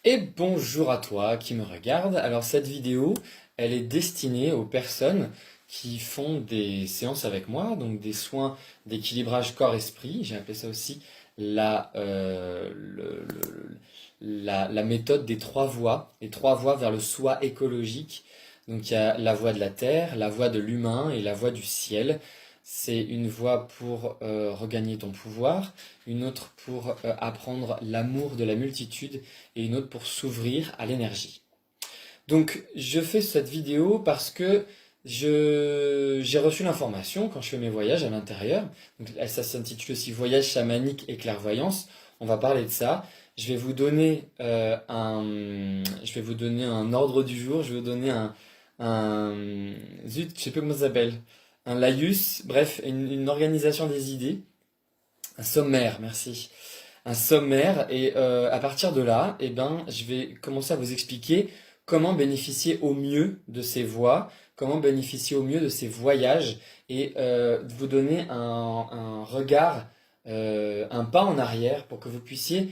Et bonjour à toi qui me regarde. Alors cette vidéo, elle est destinée aux personnes qui font des séances avec moi, donc des soins d'équilibrage corps-esprit. J'ai appelé ça aussi la méthode des trois voies, les trois voies vers le soi écologique. Donc il y a la voie de la terre, la voie de l'humain et la voie du ciel. C'est une voie pour regagner ton pouvoir, une autre pour apprendre l'amour de la multitude et une autre pour s'ouvrir à l'énergie. Donc je fais cette vidéo parce que j'ai reçu l'information quand je fais mes voyages à l'intérieur. Donc ça s'intitule aussi Voyage chamanique et clairvoyance. On va parler de ça. Je vais vous donner un ordre du jour. Je vais vous donner un zut, je sais pas comment ça s'appelle, un laïus. Bref, une organisation des idées, un sommaire. Merci, un sommaire et à partir de là, eh ben, je vais commencer à vous expliquer comment bénéficier au mieux de ces voies, comment bénéficier au mieux de ces voyages et vous donner un regard, un pas en arrière pour que vous puissiez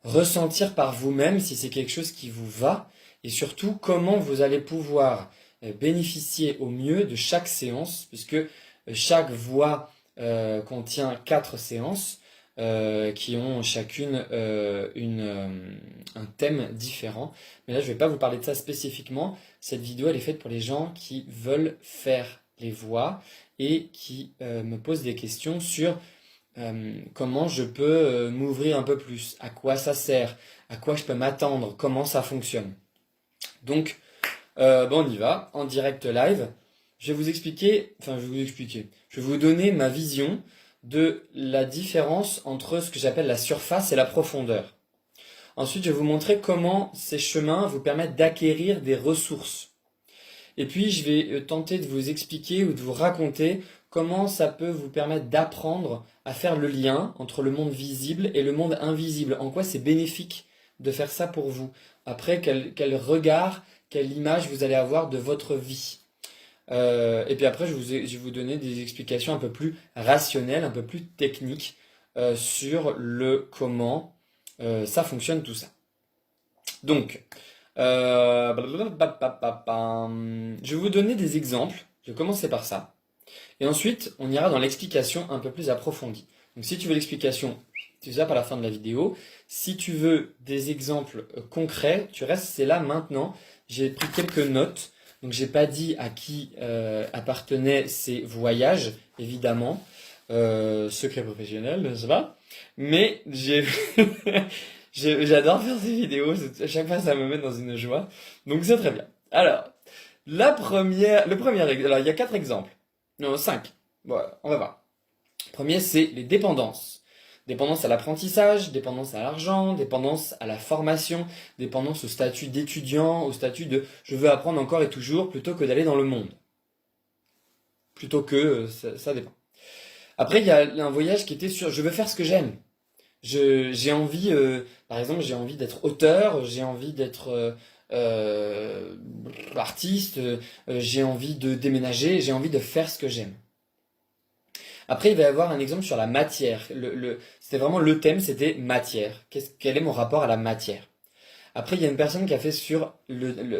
ressentir par vous-même si c'est quelque chose qui vous va et surtout comment vous allez pouvoir bénéficier au mieux de chaque séance puisque chaque voie contient 4 séances qui ont chacune un thème différent. Mais là, je ne vais pas vous parler de ça spécifiquement. Cette vidéo, elle est faite pour les gens qui veulent faire les voix et qui me posent des questions sur comment je peux m'ouvrir un peu plus, à quoi ça sert, à quoi je peux m'attendre, comment ça fonctionne. Donc, bon, on y va, en direct live. Je vais vous expliquer, je vais vous donner ma vision de la différence entre ce que j'appelle la surface et la profondeur. Ensuite, je vais vous montrer comment ces chemins vous permettent d'acquérir des ressources. Et puis, je vais tenter de vous expliquer ou de vous raconter comment ça peut vous permettre d'apprendre à faire le lien entre le monde visible et le monde invisible. En quoi c'est bénéfique de faire ça pour vous. Après, quel regard, quelle image vous allez avoir de votre vie. Et puis après, je vais vous donner des explications un peu plus rationnelles, un peu plus techniques sur le comment ça fonctionne tout ça. Donc, je vais vous donner des exemples. Je vais commencer par ça. Et ensuite, on ira dans l'explication un peu plus approfondie. Donc si tu veux l'explication, tu zappes à la fin de la vidéo. Si tu veux des exemples concrets, tu restes, c'est là maintenant. J'ai pris quelques notes. Donc j'ai pas dit à qui appartenaient ces voyages, évidemment. Secret professionnel, n'est-ce pas? Mais j'adore faire ces vidéos. À chaque fois, ça me met dans une joie. Donc c'est très bien. Alors, le premier, alors il y a 4 exemples. Non, 5. Bon, on va voir. Premier, c'est les dépendances. Dépendance à l'apprentissage, dépendance à l'argent, dépendance à la formation, dépendance au statut d'étudiant, au statut de je veux apprendre encore et toujours plutôt que d'aller dans le monde. Plutôt que, ça dépend. Après, il y a un voyage qui était sur je veux faire ce que j'aime. J'ai envie, par exemple, j'ai envie d'être auteur, j'ai envie d'être artiste, j'ai envie de déménager, j'ai envie de faire ce que j'aime. Après, il va y avoir un exemple sur la matière. C'était vraiment le thème, c'était matière. Quel est mon rapport à la matière? Après, il y a une personne qui a fait sur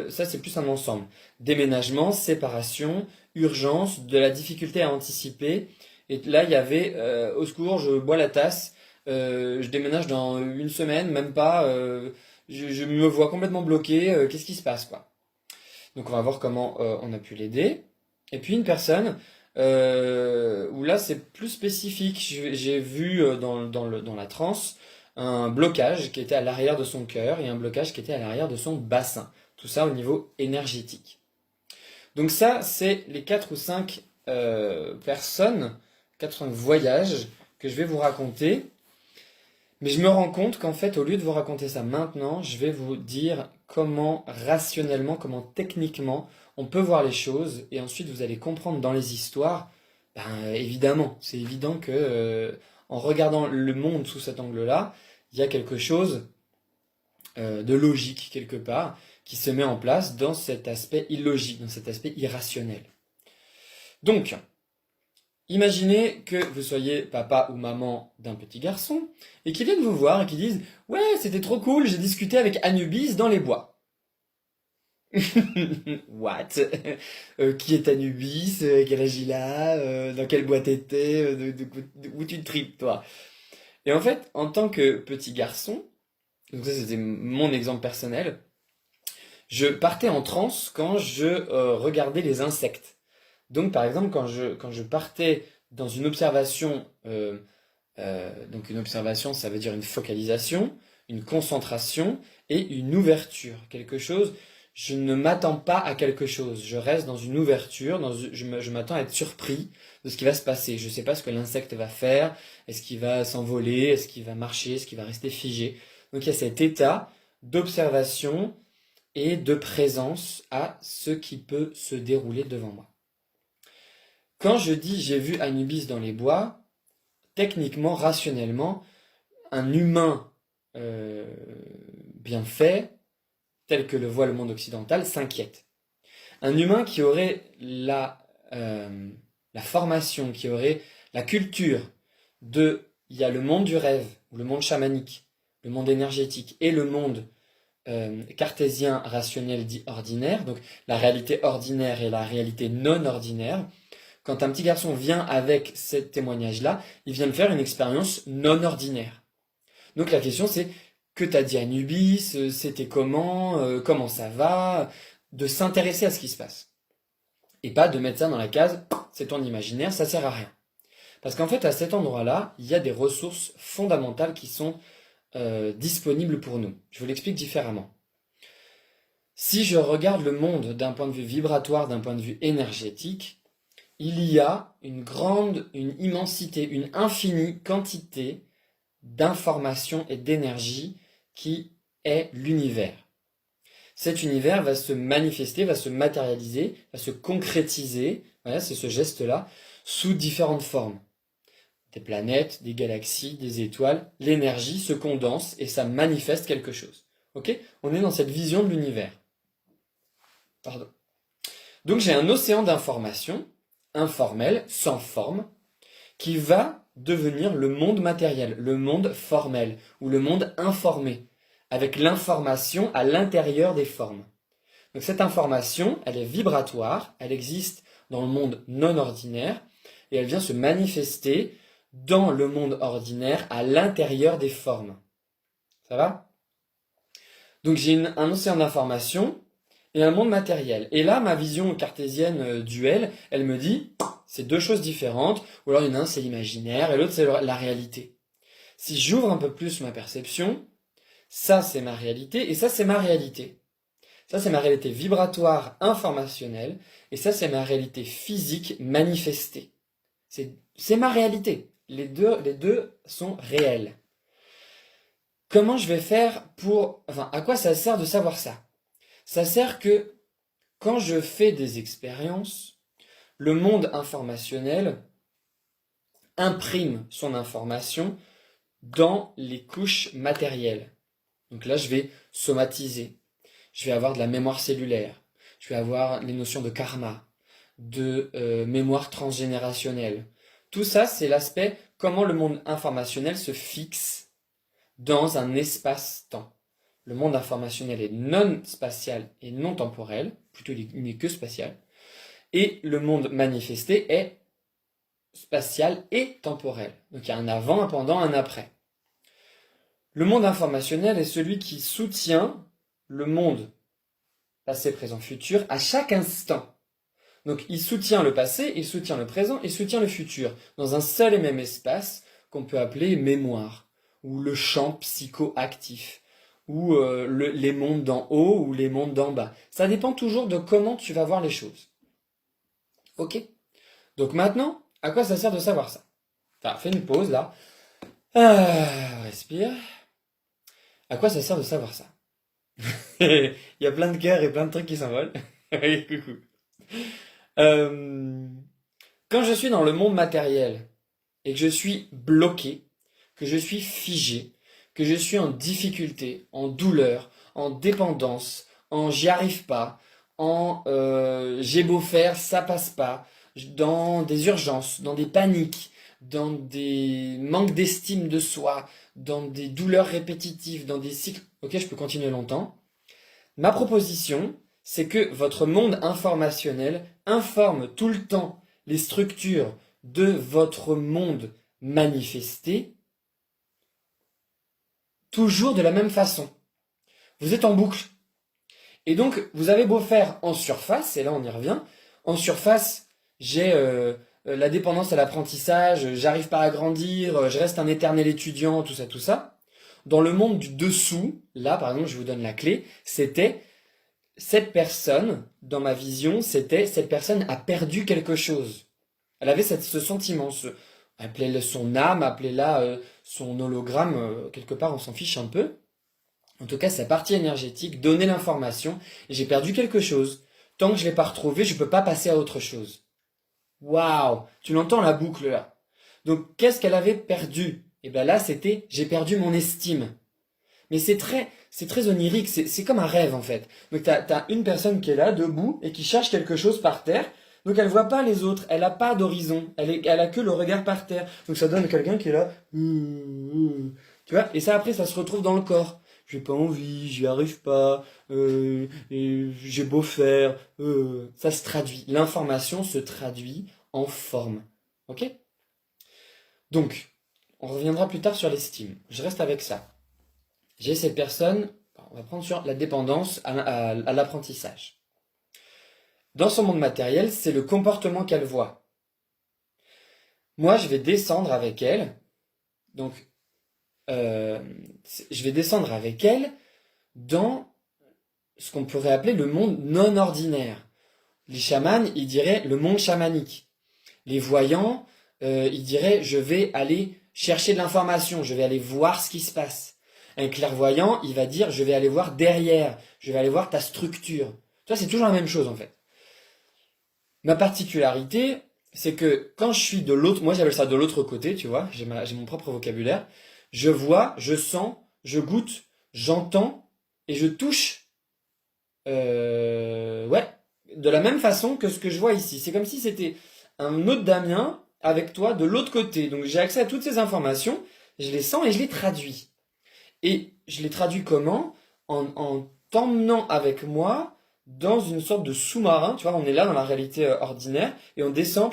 ça c'est plus un ensemble. Déménagement, séparation, urgence, de la difficulté à anticiper. Et là, il y avait au secours, je bois la tasse, je déménage dans une semaine, même pas. Je me vois complètement bloqué. Qu'est-ce qui se passe, quoi? Donc, on va voir comment on a pu l'aider. Et puis une personne où là c'est plus spécifique. J'ai vu dans la transe un blocage qui était à l'arrière de son cœur et un blocage qui était à l'arrière de son bassin. Tout ça au niveau énergétique. Donc ça, c'est les 4 ou 5 personnes, 4 ou 5 voyages que je vais vous raconter. Mais je me rends compte qu'en fait, au lieu de vous raconter ça maintenant, je vais vous dire comment rationnellement, comment techniquement on peut voir les choses. Et ensuite, vous allez comprendre dans les histoires, ben, évidemment, c'est évident que en regardant le monde sous cet angle-là, il y a quelque chose de logique quelque part qui se met en place dans cet aspect illogique, dans cet aspect irrationnel. Donc, Imaginez que vous soyez papa ou maman d'un petit garçon et qu'ils viennent vous voir et qu'ils disent « Ouais, c'était trop cool, j'ai discuté avec Anubis dans les bois. » What? Qui est Anubis? Quel âge il a? Dans quelle boîte t'étais? Où tu te tripes, toi? Et en fait, en tant que petit garçon, donc ça c'était mon exemple personnel, je partais en transe quand je regardais les insectes. Donc par exemple, quand je partais dans une observation, donc une observation, ça veut dire une focalisation, une concentration et une ouverture. Quelque chose, je ne m'attends pas à quelque chose. Je reste dans une ouverture, je m'attends à être surpris de ce qui va se passer. Je ne sais pas ce que l'insecte va faire. Est-ce qu'il va s'envoler? Est-ce qu'il va marcher? Est-ce qu'il va rester figé? Donc il y a cet état d'observation et de présence à ce qui peut se dérouler devant moi. Quand je dis j'ai vu Anubis dans les bois, techniquement, rationnellement, un humain bien fait, tel que le voit le monde occidental, s'inquiète. Un humain qui aurait la formation, qui aurait la culture il y a le monde du rêve, ou le monde chamanique, le monde énergétique, et le monde cartésien rationnel dit ordinaire, donc la réalité ordinaire et la réalité non ordinaire. Quand un petit garçon vient avec ce témoignage-là, il vient de faire une expérience non ordinaire. Donc la question c'est, que t'as dit Anubis, c'était comment ça va, de s'intéresser à ce qui se passe. Et pas de mettre ça dans la case, c'est ton imaginaire, ça sert à rien. Parce qu'en fait, à cet endroit-là, il y a des ressources fondamentales qui sont disponibles pour nous. Je vous l'explique différemment. Si je regarde le monde d'un point de vue vibratoire, d'un point de vue énergétique, il y a une immensité, une infinie quantité d'informations et d'énergie qui est l'univers. Cet univers va se manifester, va se matérialiser, va se concrétiser, voilà, c'est ce geste-là, sous différentes formes. Des planètes, des galaxies, des étoiles, l'énergie se condense et ça manifeste quelque chose. Ok? On est dans cette vision de l'univers. Pardon. Donc j'ai un océan d'informations, informel, sans forme, qui va devenir le monde matériel, le monde formel, ou le monde informé, avec l'information à l'intérieur des formes. Donc cette information, elle est vibratoire, elle existe dans le monde non ordinaire, et elle vient se manifester dans le monde ordinaire à l'intérieur des formes. Ça va? Donc j'ai un océan d'informations et un monde matériel. Et là, ma vision cartésienne duel, elle me dit, c'est deux choses différentes, ou alors il y en a un c'est l'imaginaire et l'autre c'est la réalité. Si j'ouvre un peu plus ma perception, ça c'est ma réalité et ça c'est ma réalité. Ça c'est ma réalité vibratoire informationnelle et ça c'est ma réalité physique manifestée. C'est ma réalité. Les deux sont réels. Comment je vais faire à quoi ça sert de savoir ça? Ça sert que quand je fais des expériences, le monde informationnel imprime son information dans les couches matérielles. Donc là, je vais somatiser. Je vais avoir de la mémoire cellulaire. Je vais avoir les notions de karma, de mémoire transgénérationnelle. Tout ça, c'est l'aspect comment le monde informationnel se fixe dans un espace-temps. Le monde informationnel est non spatial et non temporel, plutôt il n'est que spatial, et le monde manifesté est spatial et temporel. Donc il y a un avant, un pendant, un après. Le monde informationnel est celui qui soutient le monde passé, présent, futur à chaque instant. Donc il soutient le passé, il soutient le présent, il soutient le futur, dans un seul et même espace qu'on peut appeler mémoire, ou le champ psychoactif, ou les mondes d'en haut ou les mondes d'en bas. Ça dépend toujours de comment tu vas voir les choses. Ok? Donc maintenant, à quoi ça sert de savoir ça? Enfin, fais une pause là. Respire. À quoi ça sert de savoir ça? Il y a plein de cœurs et plein de trucs qui s'envolent. Coucou. Quand je suis dans le monde matériel et que je suis bloqué, que je suis figé, que je suis en difficulté, en douleur, en dépendance, en j'y arrive pas, en j'ai beau faire, ça passe pas, dans des urgences, dans des paniques, dans des manques d'estime de soi, dans des douleurs répétitives, dans des cycles. Ok, je peux continuer longtemps. Ma proposition, c'est que votre monde informationnel informe tout le temps les structures de votre monde manifesté, toujours de la même façon. Vous êtes en boucle. Et donc, vous avez beau faire en surface, et là on y revient, en surface, j'ai la dépendance à l'apprentissage, j'arrive pas à grandir, je reste un éternel étudiant, tout ça, tout ça. Dans le monde du dessous, là par exemple, je vous donne la clé, c'était cette personne, dans ma vision, c'était cette personne a perdu quelque chose. Elle avait ce sentiment, appelez-le son âme, appelez-la son hologramme, quelque part on s'en fiche un peu. En tout cas, sa partie énergétique donnait l'information, et j'ai perdu quelque chose. Tant que je ne l'ai pas retrouvé, je ne peux pas passer à autre chose. Waouh! Tu l'entends la boucle là. Donc qu'est-ce qu'elle avait perdu? Et bien là, c'était j'ai perdu mon estime. Mais c'est très onirique, c'est comme un rêve en fait. Donc t'as une personne qui est là, debout, et qui cherche quelque chose par terre. Donc elle voit pas les autres, elle a pas d'horizon, elle a que le regard par terre. Donc ça donne quelqu'un qui est là, tu vois. Et ça après, ça se retrouve dans le corps. J'ai pas envie, j'y arrive pas, j'ai beau faire, ça se traduit. L'information se traduit en forme. Ok? Donc, on reviendra plus tard sur l'estime. Je reste avec ça. J'ai cette personne, on va prendre sur la dépendance à l'apprentissage. Dans son monde matériel, c'est le comportement qu'elle voit. Moi, je vais descendre avec elle, donc je vais descendre avec elle dans ce qu'on pourrait appeler le monde non ordinaire. Les chamans, ils diraient le monde chamanique. Les voyants, ils diraient je vais aller chercher de l'information, je vais aller voir ce qui se passe. Un clairvoyant, il va dire je vais aller voir derrière, je vais aller voir ta structure. Ça, c'est toujours la même chose en fait. Ma particularité, c'est que quand je suis de l'autre, moi j'appelle ça de l'autre côté, tu vois, j'ai mon propre vocabulaire, je vois, je sens, je goûte, j'entends et je touche, ouais, de la même façon que ce que je vois ici. C'est comme si c'était un autre Damien avec toi de l'autre côté. Donc j'ai accès à toutes ces informations, je les sens et je les traduis. Et je les traduis comment? En t'emmenant avec moi dans une sorte de sous-marin. Tu vois, on est là dans la réalité ordinaire et on descend.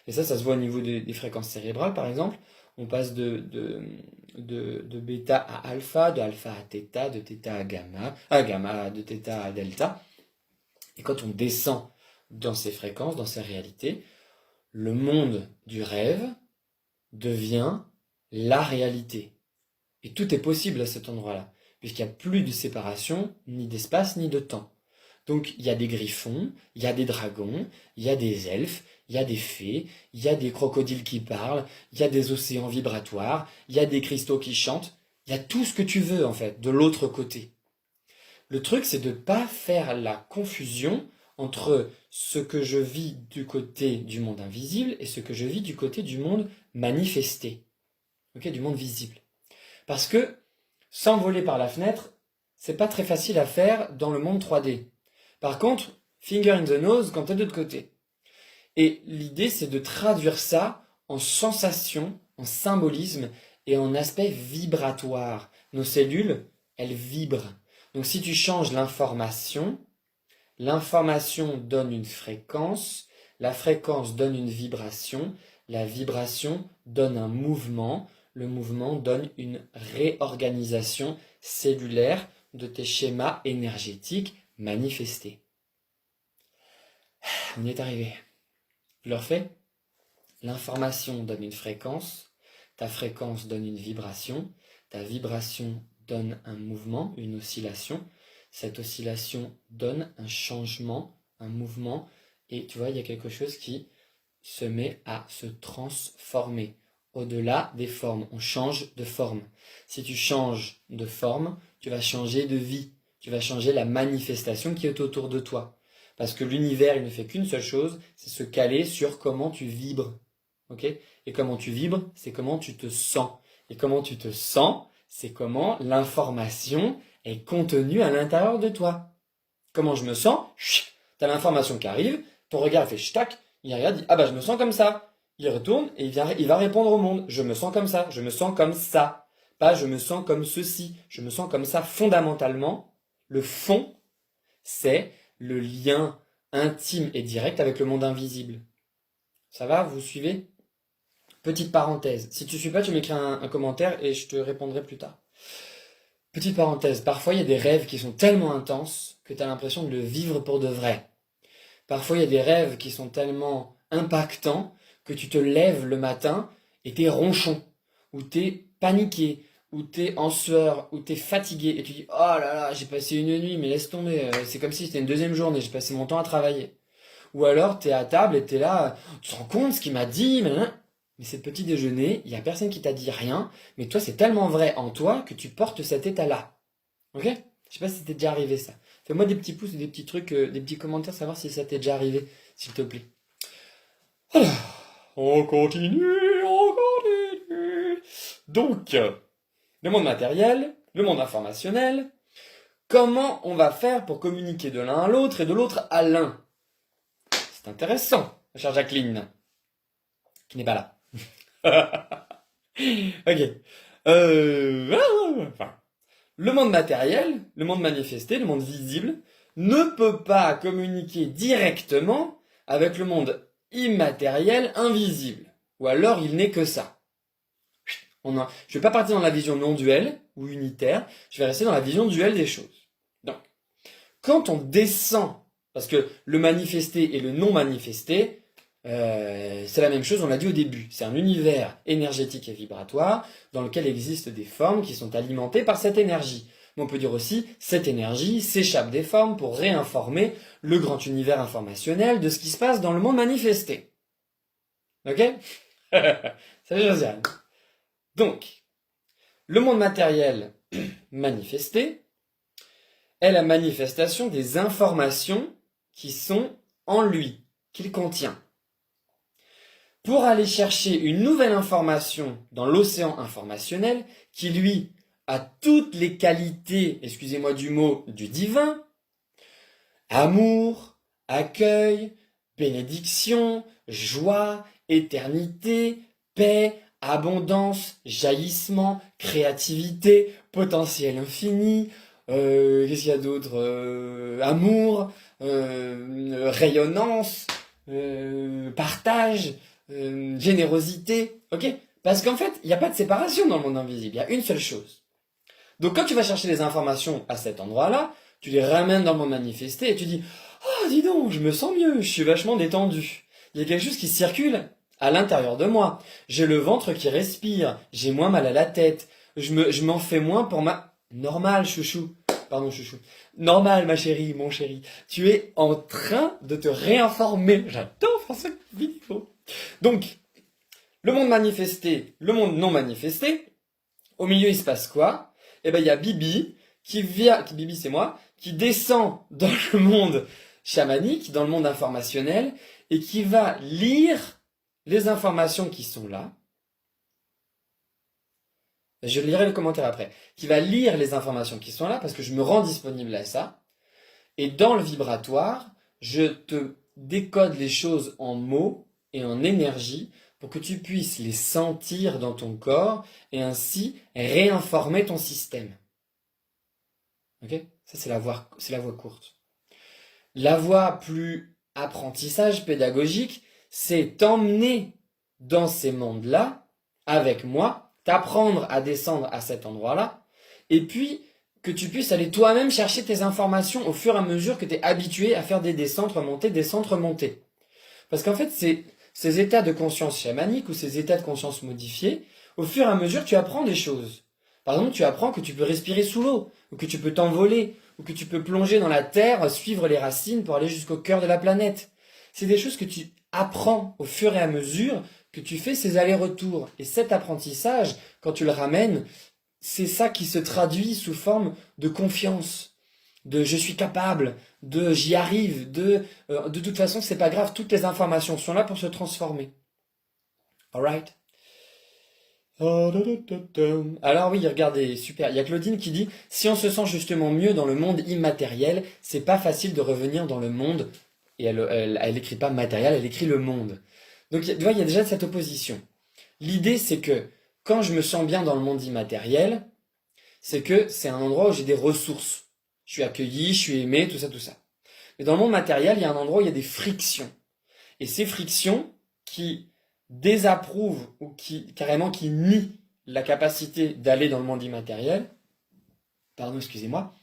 Et ça se voit au niveau des fréquences cérébrales, par exemple. On passe de bêta à alpha, de alpha à theta, de theta à gamma, de theta à delta. Et quand on descend dans ces fréquences, dans ces réalités, le monde du rêve devient la réalité. Et tout est possible à cet endroit-là, puisqu'il n'y a plus de séparation, ni d'espace, ni de temps. Donc il y a des griffons, il y a des dragons, il y a des elfes, il y a des fées, il y a des crocodiles qui parlent, il y a des océans vibratoires, il y a des cristaux qui chantent, il y a tout ce que tu veux en fait, de l'autre côté. Le truc, c'est de ne pas faire la confusion entre ce que je vis du côté du monde invisible et ce que je vis du côté du monde manifesté, du monde visible. Parce que s'envoler par la fenêtre, c'est pas très facile à faire dans le monde 3D. Par contre, finger in the nose quand t'es de l'autre côté. Et l'idée, c'est de traduire ça en sensation, en symbolisme et en aspect vibratoire. Nos cellules, elles vibrent. Donc si tu changes l'information donne une fréquence, la fréquence donne une vibration, la vibration donne un mouvement, le mouvement donne une réorganisation cellulaire de tes schémas énergétiques manifestés. On y est arrivé. Je le refais. L'information donne une fréquence, ta fréquence donne une vibration, ta vibration donne un mouvement, une oscillation, cette oscillation donne un changement, un mouvement, et tu vois, il y a quelque chose qui se met à se transformer. Au-delà des formes, on change de forme. Si tu changes de forme, tu vas changer de vie, tu vas changer la manifestation qui est autour de toi. Parce que l'univers, il ne fait qu'une seule chose, c'est se caler sur comment tu vibres. Okay? Et comment tu vibres, c'est comment tu te sens. Et comment tu te sens, c'est comment l'information est contenue à l'intérieur de toi. Comment je me sens? T'as l'information qui arrive, ton regard fait ch'tac, il regarde, il dit, ah bah je me sens comme ça. Il retourne et il va répondre au monde. Je me sens comme ça, je me sens comme ça. Pas je me sens comme ceci, je me sens comme ça. Fondamentalement, le fond, c'est le lien intime et direct avec le monde invisible. Ça va, vous suivez? Petite parenthèse. Si tu suis pas, tu m'écris un commentaire et je te répondrai plus tard. Petite parenthèse. Parfois, il y a des rêves qui sont tellement intenses que tu as l'impression de le vivre pour de vrai. Parfois, il y a des rêves qui sont tellement impactants que tu te lèves le matin et t'es ronchon, ou t'es paniqué, ou t'es en sueur, ou t'es fatigué, et tu dis oh là là, j'ai passé une nuit, mais laisse tomber, c'est comme si c'était une deuxième journée, j'ai passé mon temps à travailler. Ou alors t'es à table et t'es là, tu te rends compte ce qu'il m'a dit, mais c'est le petit déjeuner, il y a personne qui t'a dit rien, mais toi c'est tellement vrai en toi que tu portes cet état-là. Ok? Je sais pas si c'était déjà arrivé ça. Fais-moi des petits pouces, des petits trucs, des petits commentaires, savoir si ça t'est déjà arrivé, s'il te plaît. Alors, on continue, on continue. Donc, le monde matériel, le monde informationnel, comment on va faire pour communiquer de l'un à l'autre et de l'autre à l'un? C'est intéressant, ma chère Jacqueline, qui n'est pas là. Ok. Enfin, le monde matériel, le monde manifesté, le monde visible, ne peut pas communiquer directement avec le monde immatériel, invisible. Ou alors il n'est que ça. Je ne vais pas partir dans la vision non duelle ou unitaire, je vais rester dans la vision duelle des choses. Donc, quand on descend, parce que le manifesté et le non manifesté, c'est la même chose, on l'a dit au début. C'est un univers énergétique et vibratoire dans lequel existent des formes qui sont alimentées par cette énergie. Mais on peut dire aussi, cette énergie s'échappe des formes pour réinformer le grand univers informationnel de ce qui se passe dans le monde manifesté. Ok? Salut Josiane. Donc, le monde matériel manifesté est la manifestation des informations qui sont en lui, qu'il contient. Pour aller chercher une nouvelle information dans l'océan informationnel, qui lui a toutes les qualités, excusez-moi du mot, du divin, amour, accueil, bénédiction, joie, éternité, paix, abondance, jaillissement, créativité, potentiel infini, qu'est-ce qu'il y a d'autre, amour, rayonnance, partage, générosité, ok? Parce qu'en fait, il n'y a pas de séparation dans le monde invisible, il y a une seule chose. Donc quand tu vas chercher les informations à cet endroit-là, tu les ramènes dans le monde manifesté et tu dis « Oh, dis donc, je me sens mieux, je suis vachement détendu. Il y a quelque chose qui circule à l'intérieur de moi. J'ai le ventre qui respire, j'ai moins mal à la tête, je m'en fais moins pour ma... » Normal, chouchou. Pardon, chouchou. Normal, ma chérie, mon chéri. Tu es en train de te réinformer. J'adore faire cette vidéo. Donc, le monde manifesté, le monde non manifesté, au milieu, il se passe quoi? Eh ben, il y a Bibi, Bibi c'est moi, qui descend dans le monde chamanique, dans le monde informationnel, et qui va lire les informations qui sont là. Je lirai le commentaire après. Qui va lire les informations qui sont là, parce que je me rends disponible à ça. Et dans le vibratoire, je te décode les choses en mots et en énergie pour que tu puisses les sentir dans ton corps et ainsi réinformer ton système. Ok? Ça, c'est la voie courte. La voie plus apprentissage pédagogique, c'est t'emmener dans ces mondes-là avec moi, t'apprendre à descendre à cet endroit-là, et puis que tu puisses aller toi-même chercher tes informations au fur et à mesure que tu es habitué à faire des descentes, remontées. Parce qu'en fait, ces états de conscience chamaniques ou ces états de conscience modifiés, au fur et à mesure, tu apprends des choses. Par exemple, tu apprends que tu peux respirer sous l'eau, ou que tu peux t'envoler, ou que tu peux plonger dans la terre, suivre les racines pour aller jusqu'au cœur de la planète. C'est des choses que tu apprends au fur et à mesure que tu fais ces allers-retours. Et cet apprentissage, quand tu le ramènes, c'est ça qui se traduit sous forme de confiance, de je suis capable, de j'y arrive, de toute façon c'est pas grave, toutes les informations sont là pour se transformer. Alright? Alors oui, regardez, super. Il y a Claudine qui dit si on se sent justement mieux dans le monde immatériel, c'est pas facile de revenir dans le monde et elle écrit pas matériel, elle écrit le monde. Donc tu vois, il y a déjà cette opposition. L'idée, c'est que quand je me sens bien dans le monde immatériel, c'est que c'est un endroit où j'ai des ressources. Je suis accueilli, je suis aimé, tout ça, tout ça. Mais dans le monde matériel, il y a un endroit où il y a des frictions. Et ces frictions qui désapprouvent ou qui nient la capacité d'aller dans le monde immatériel, pardon, excusez-moi,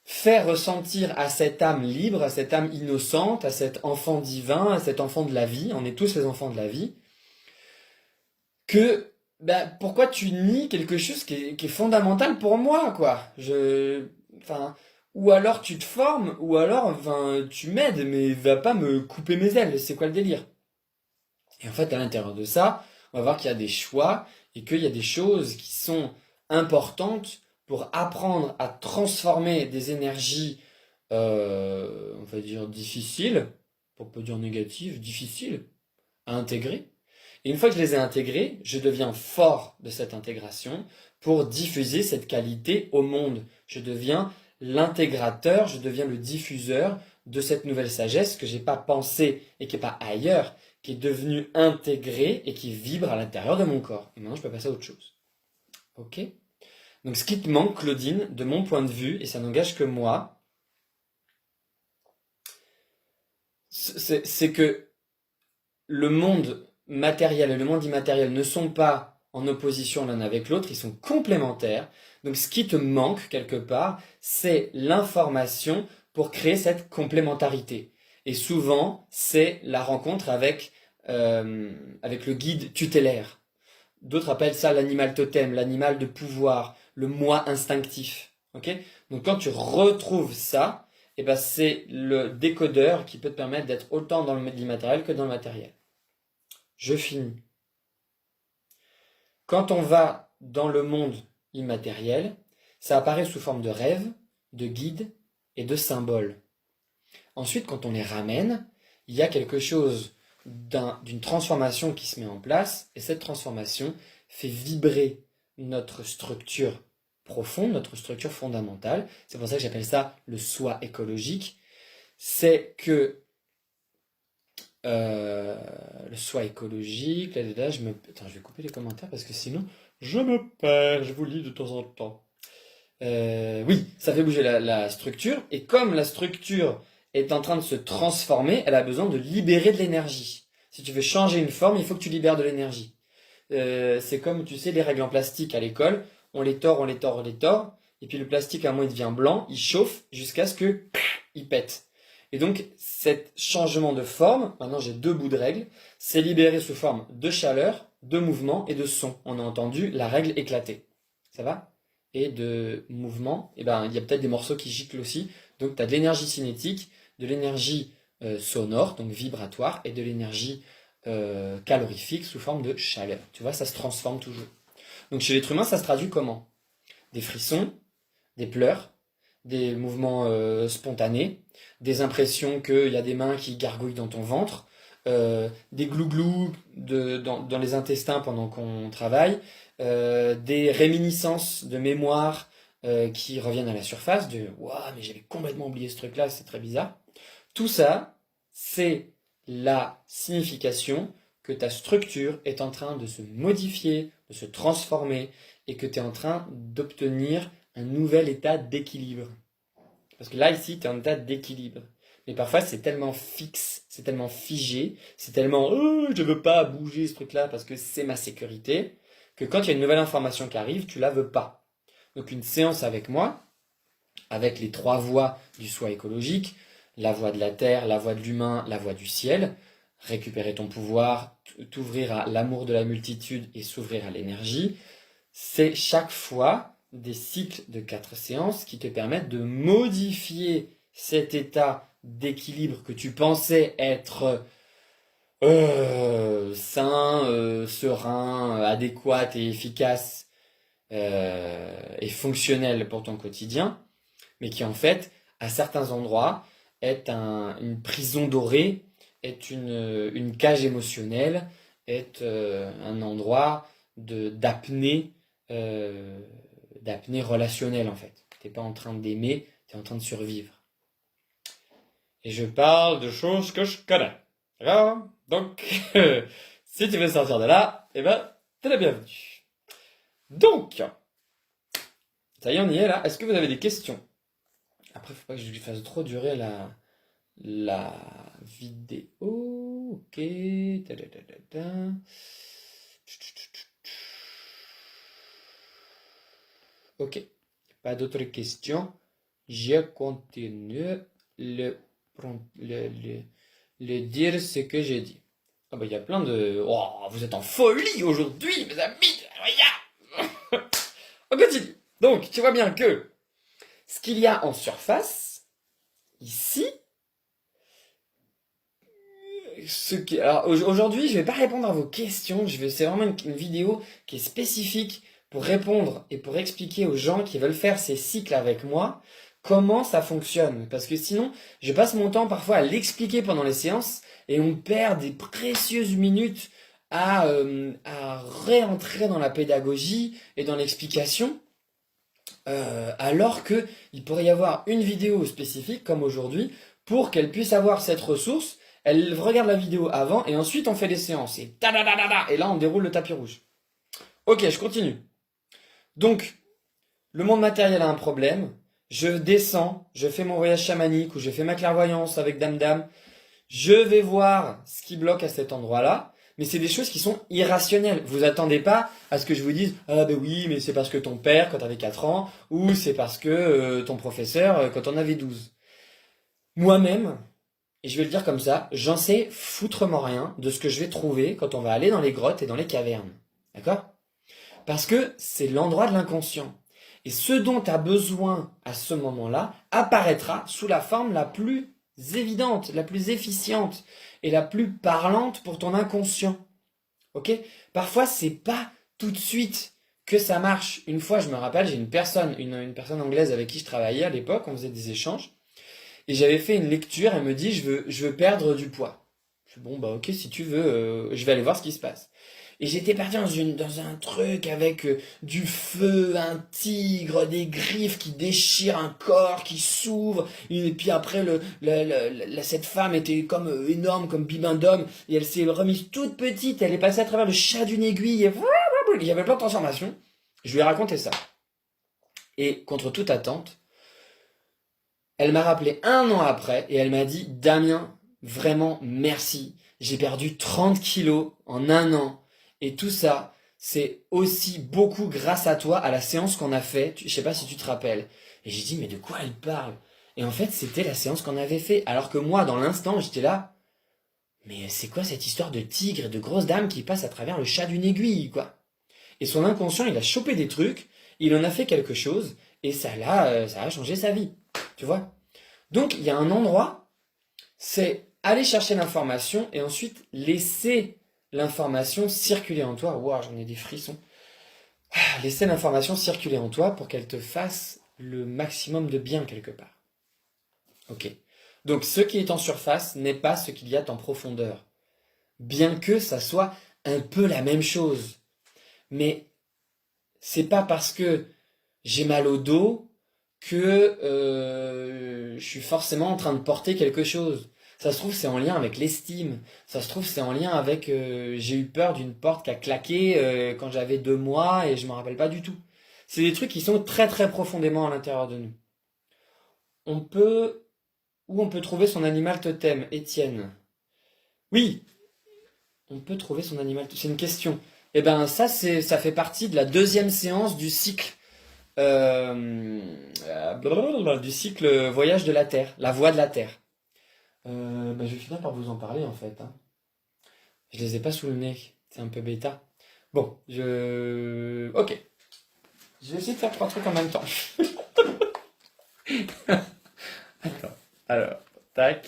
fait ressentir à cette âme libre, à cette âme innocente, à cet enfant divin, à cet enfant de la vie, on est tous les enfants de la vie, que pourquoi tu nies quelque chose qui est fondamental pour moi, quoi. Enfin, ou alors tu te formes, ou alors tu m'aides, mais va pas me couper mes ailes, c'est quoi le délire? Et en fait, à l'intérieur de ça, on va voir qu'il y a des choix et qu'il y a des choses qui sont importantes pour apprendre à transformer des énergies, on va dire difficiles, pour pas dire négatives, difficiles à intégrer. Et une fois que je les ai intégrées, je deviens fort de cette intégration pour diffuser cette qualité au monde. Je deviens l'intégrateur, je deviens le diffuseur de cette nouvelle sagesse que j'ai pas pensée et qui est pas ailleurs, qui est devenue intégrée et qui vibre à l'intérieur de mon corps. Et maintenant, je peux passer à autre chose. Ok? Donc, ce qui te manque, Claudine, de mon point de vue, et ça n'engage que moi, c'est que le monde matériel et le monde immatériel ne sont pas en opposition l'un avec l'autre, ils sont complémentaires. Donc ce qui te manque quelque part, c'est l'information pour créer cette complémentarité. Et souvent, c'est la rencontre avec le guide tutélaire. D'autres appellent ça l'animal totem, l'animal de pouvoir, le moi instinctif. Okay? Donc quand tu retrouves ça, eh ben c'est le décodeur qui peut te permettre d'être autant dans le immatériel que dans le matériel. Je finis. Quand on va dans le monde immatériel, ça apparaît sous forme de rêves, de guides et de symboles. Ensuite, quand on les ramène, il y a quelque chose d'une transformation qui se met en place, et cette transformation fait vibrer notre structure profonde, notre structure fondamentale. C'est pour ça que j'appelle ça le soi écologique. C'est que le soi écologique, là, attends, je vais couper les commentaires parce que sinon je me perds, je vous lis de temps en temps. Oui, ça fait bouger la structure, et comme la structure est en train de se transformer, elle a besoin de libérer de l'énergie. Si tu veux changer une forme, il faut que tu libères de l'énergie. C'est comme, tu sais, les règles en plastique à l'école, on les tord, on les tord, on les tord, et puis le plastique à un moment il devient blanc, il chauffe jusqu'à ce que il pète. Et donc, cet changement de forme, maintenant j'ai deux bouts de règle, c'est libéré sous forme de chaleur, de mouvement et de son. On a entendu la règle éclater. Ça va? Et de mouvement, il y a peut-être des morceaux qui giclent aussi. Donc, tu as de l'énergie cinétique, de l'énergie sonore, donc vibratoire, et de l'énergie calorifique sous forme de chaleur. Tu vois, ça se transforme toujours. Donc, chez l'être humain, ça se traduit comment? Des frissons, des pleurs, des mouvements spontanés, des impressions qu'il y a des mains qui gargouillent dans ton ventre, des glouglous dans les intestins pendant qu'on travaille, des réminiscences de mémoire qui reviennent à la surface, de waouh, mais j'avais complètement oublié ce truc-là, c'est très bizarre. Tout ça, c'est la signification que ta structure est en train de se modifier, de se transformer, et que tu es en train d'obtenir un nouvel état d'équilibre. Parce que là, ici, tu es en état d'équilibre. Mais parfois, c'est tellement fixe, c'est tellement figé, c'est tellement je veux pas bouger ce truc-là parce que c'est ma sécurité, que quand il y a une nouvelle information qui arrive, tu la veux pas. Donc une séance avec moi, avec les trois voies du soi écologique, la voie de la terre, la voie de l'humain, la voie du ciel, récupérer ton pouvoir, t'ouvrir à l'amour de la multitude et s'ouvrir à l'énergie, c'est chaque fois des cycles de 4 séances qui te permettent de modifier cet état d'équilibre que tu pensais être sain, serein, adéquat et efficace et fonctionnel pour ton quotidien, mais qui en fait, à certains endroits, est une prison dorée, est une cage émotionnelle, est un endroit d'apnée d'apnée relationnelle en fait. T'es pas en train d'aimer, t'es en train de survivre. et je parle de choses que je connais. D'accord? Donc, si tu veux sortir de là, eh ben, t'es la bienvenue. Donc, ça y est, on y est là. Est-ce que vous avez des questions? Après, faut pas que je lui fasse trop durer la vidéo. Ok. Ta, ta, ta, ta, ta. Ok. Pas d'autres questions. Je continue le, le dire ce que j'ai dit. Ah bah il y a plein de... Oh, vous êtes en folie aujourd'hui, mes amis. Regarde. On continue. Donc, tu vois bien que ce qu'il y a en surface, ici, alors aujourd'hui, je vais pas répondre à vos questions. C'est vraiment une vidéo qui est spécifique pour répondre et pour expliquer aux gens qui veulent faire ces cycles avec moi comment ça fonctionne. Parce que sinon, je passe mon temps parfois à l'expliquer pendant les séances et on perd des précieuses minutes à réentrer dans la pédagogie et dans l'explication. Alors que il pourrait y avoir une vidéo spécifique comme aujourd'hui pour qu'elle puisse avoir cette ressource. Elle regarde la vidéo avant et ensuite on fait des séances et et là on déroule le tapis rouge. Ok, je continue. Donc le monde matériel a un problème. Je descends, je fais mon voyage chamanique ou je fais ma clairvoyance avec Dame Dame. Je vais voir ce qui bloque à cet endroit-là. Mais c'est des choses qui sont irrationnelles. Vous attendez pas à ce que je vous dise ah ben oui, mais c'est parce que ton père quand t'avais 4 ans ou c'est parce que ton professeur quand on avait 12. Moi-même, et je vais le dire comme ça, j'en sais foutrement rien de ce que je vais trouver quand on va aller dans les grottes et dans les cavernes. D'accord? Parce que c'est l'endroit de l'inconscient. Et ce dont tu as besoin à ce moment-là apparaîtra sous la forme la plus évidente, la plus efficiente et la plus parlante pour ton inconscient. Ok? Parfois, c'est pas tout de suite que ça marche. Une fois, je me rappelle, j'ai une personne anglaise avec qui je travaillais à l'époque, on faisait des échanges, et j'avais fait une lecture, elle me dit, je veux perdre du poids. Je dis, bon, bah ok, si tu veux, je vais aller voir ce qui se passe. Et j'étais parti dans un truc avec du feu, un tigre, des griffes qui déchirent un corps, qui s'ouvre. Et puis après, cette femme était comme énorme, comme Bibendum. Et elle s'est remise toute petite. Elle est passée à travers le chat d'une aiguille. Et il y avait plein de transformations. Je lui ai raconté ça. Et contre toute attente, elle m'a rappelé un an après et elle m'a dit, Damien, vraiment merci. J'ai perdu 30 kilos en un an. Et tout ça, c'est aussi beaucoup grâce à toi, à la séance qu'on a fait. Je sais pas si tu te rappelles. Et j'ai dit, mais de quoi elle parle? Et en fait, c'était la séance qu'on avait fait. Alors que moi, dans l'instant, j'étais là. Mais c'est quoi cette histoire de tigre et de grosse dame qui passe à travers le chat d'une aiguille, quoi? Et son inconscient, il a chopé des trucs, il en a fait quelque chose, et ça a changé sa vie. Tu vois? Donc, il y a un endroit, c'est aller chercher l'information et ensuite laisser l'information circuler en toi. Ouah, j'en ai des frissons. Laisser l'information circuler en toi pour qu'elle te fasse le maximum de bien quelque part. Ok. Donc, ce qui est en surface n'est pas ce qu'il y a en profondeur. Bien que ça soit un peu la même chose. Mais c'est pas parce que j'ai mal au dos que je suis forcément en train de porter quelque chose. Ça se trouve, c'est en lien avec l'estime. Ça se trouve, c'est en lien avec j'ai eu peur d'une porte qui a claqué quand j'avais 2 mois et je m'en rappelle pas du tout. C'est des trucs qui sont très très profondément à l'intérieur de nous. On peut... Où on peut trouver son animal totem, Étienne? Oui, on peut trouver son animal totem. C'est une question. Eh ben ça fait partie de la deuxième séance du cycle du cycle Voyage de la Terre, la Voie de la Terre. Je vais finir par vous en parler en fait. Hein. Je les ai pas sous le nez, c'est un peu bêta. Bon, ok. Je vais essayer de faire 3 trucs en même temps. Attends. Alors, tac.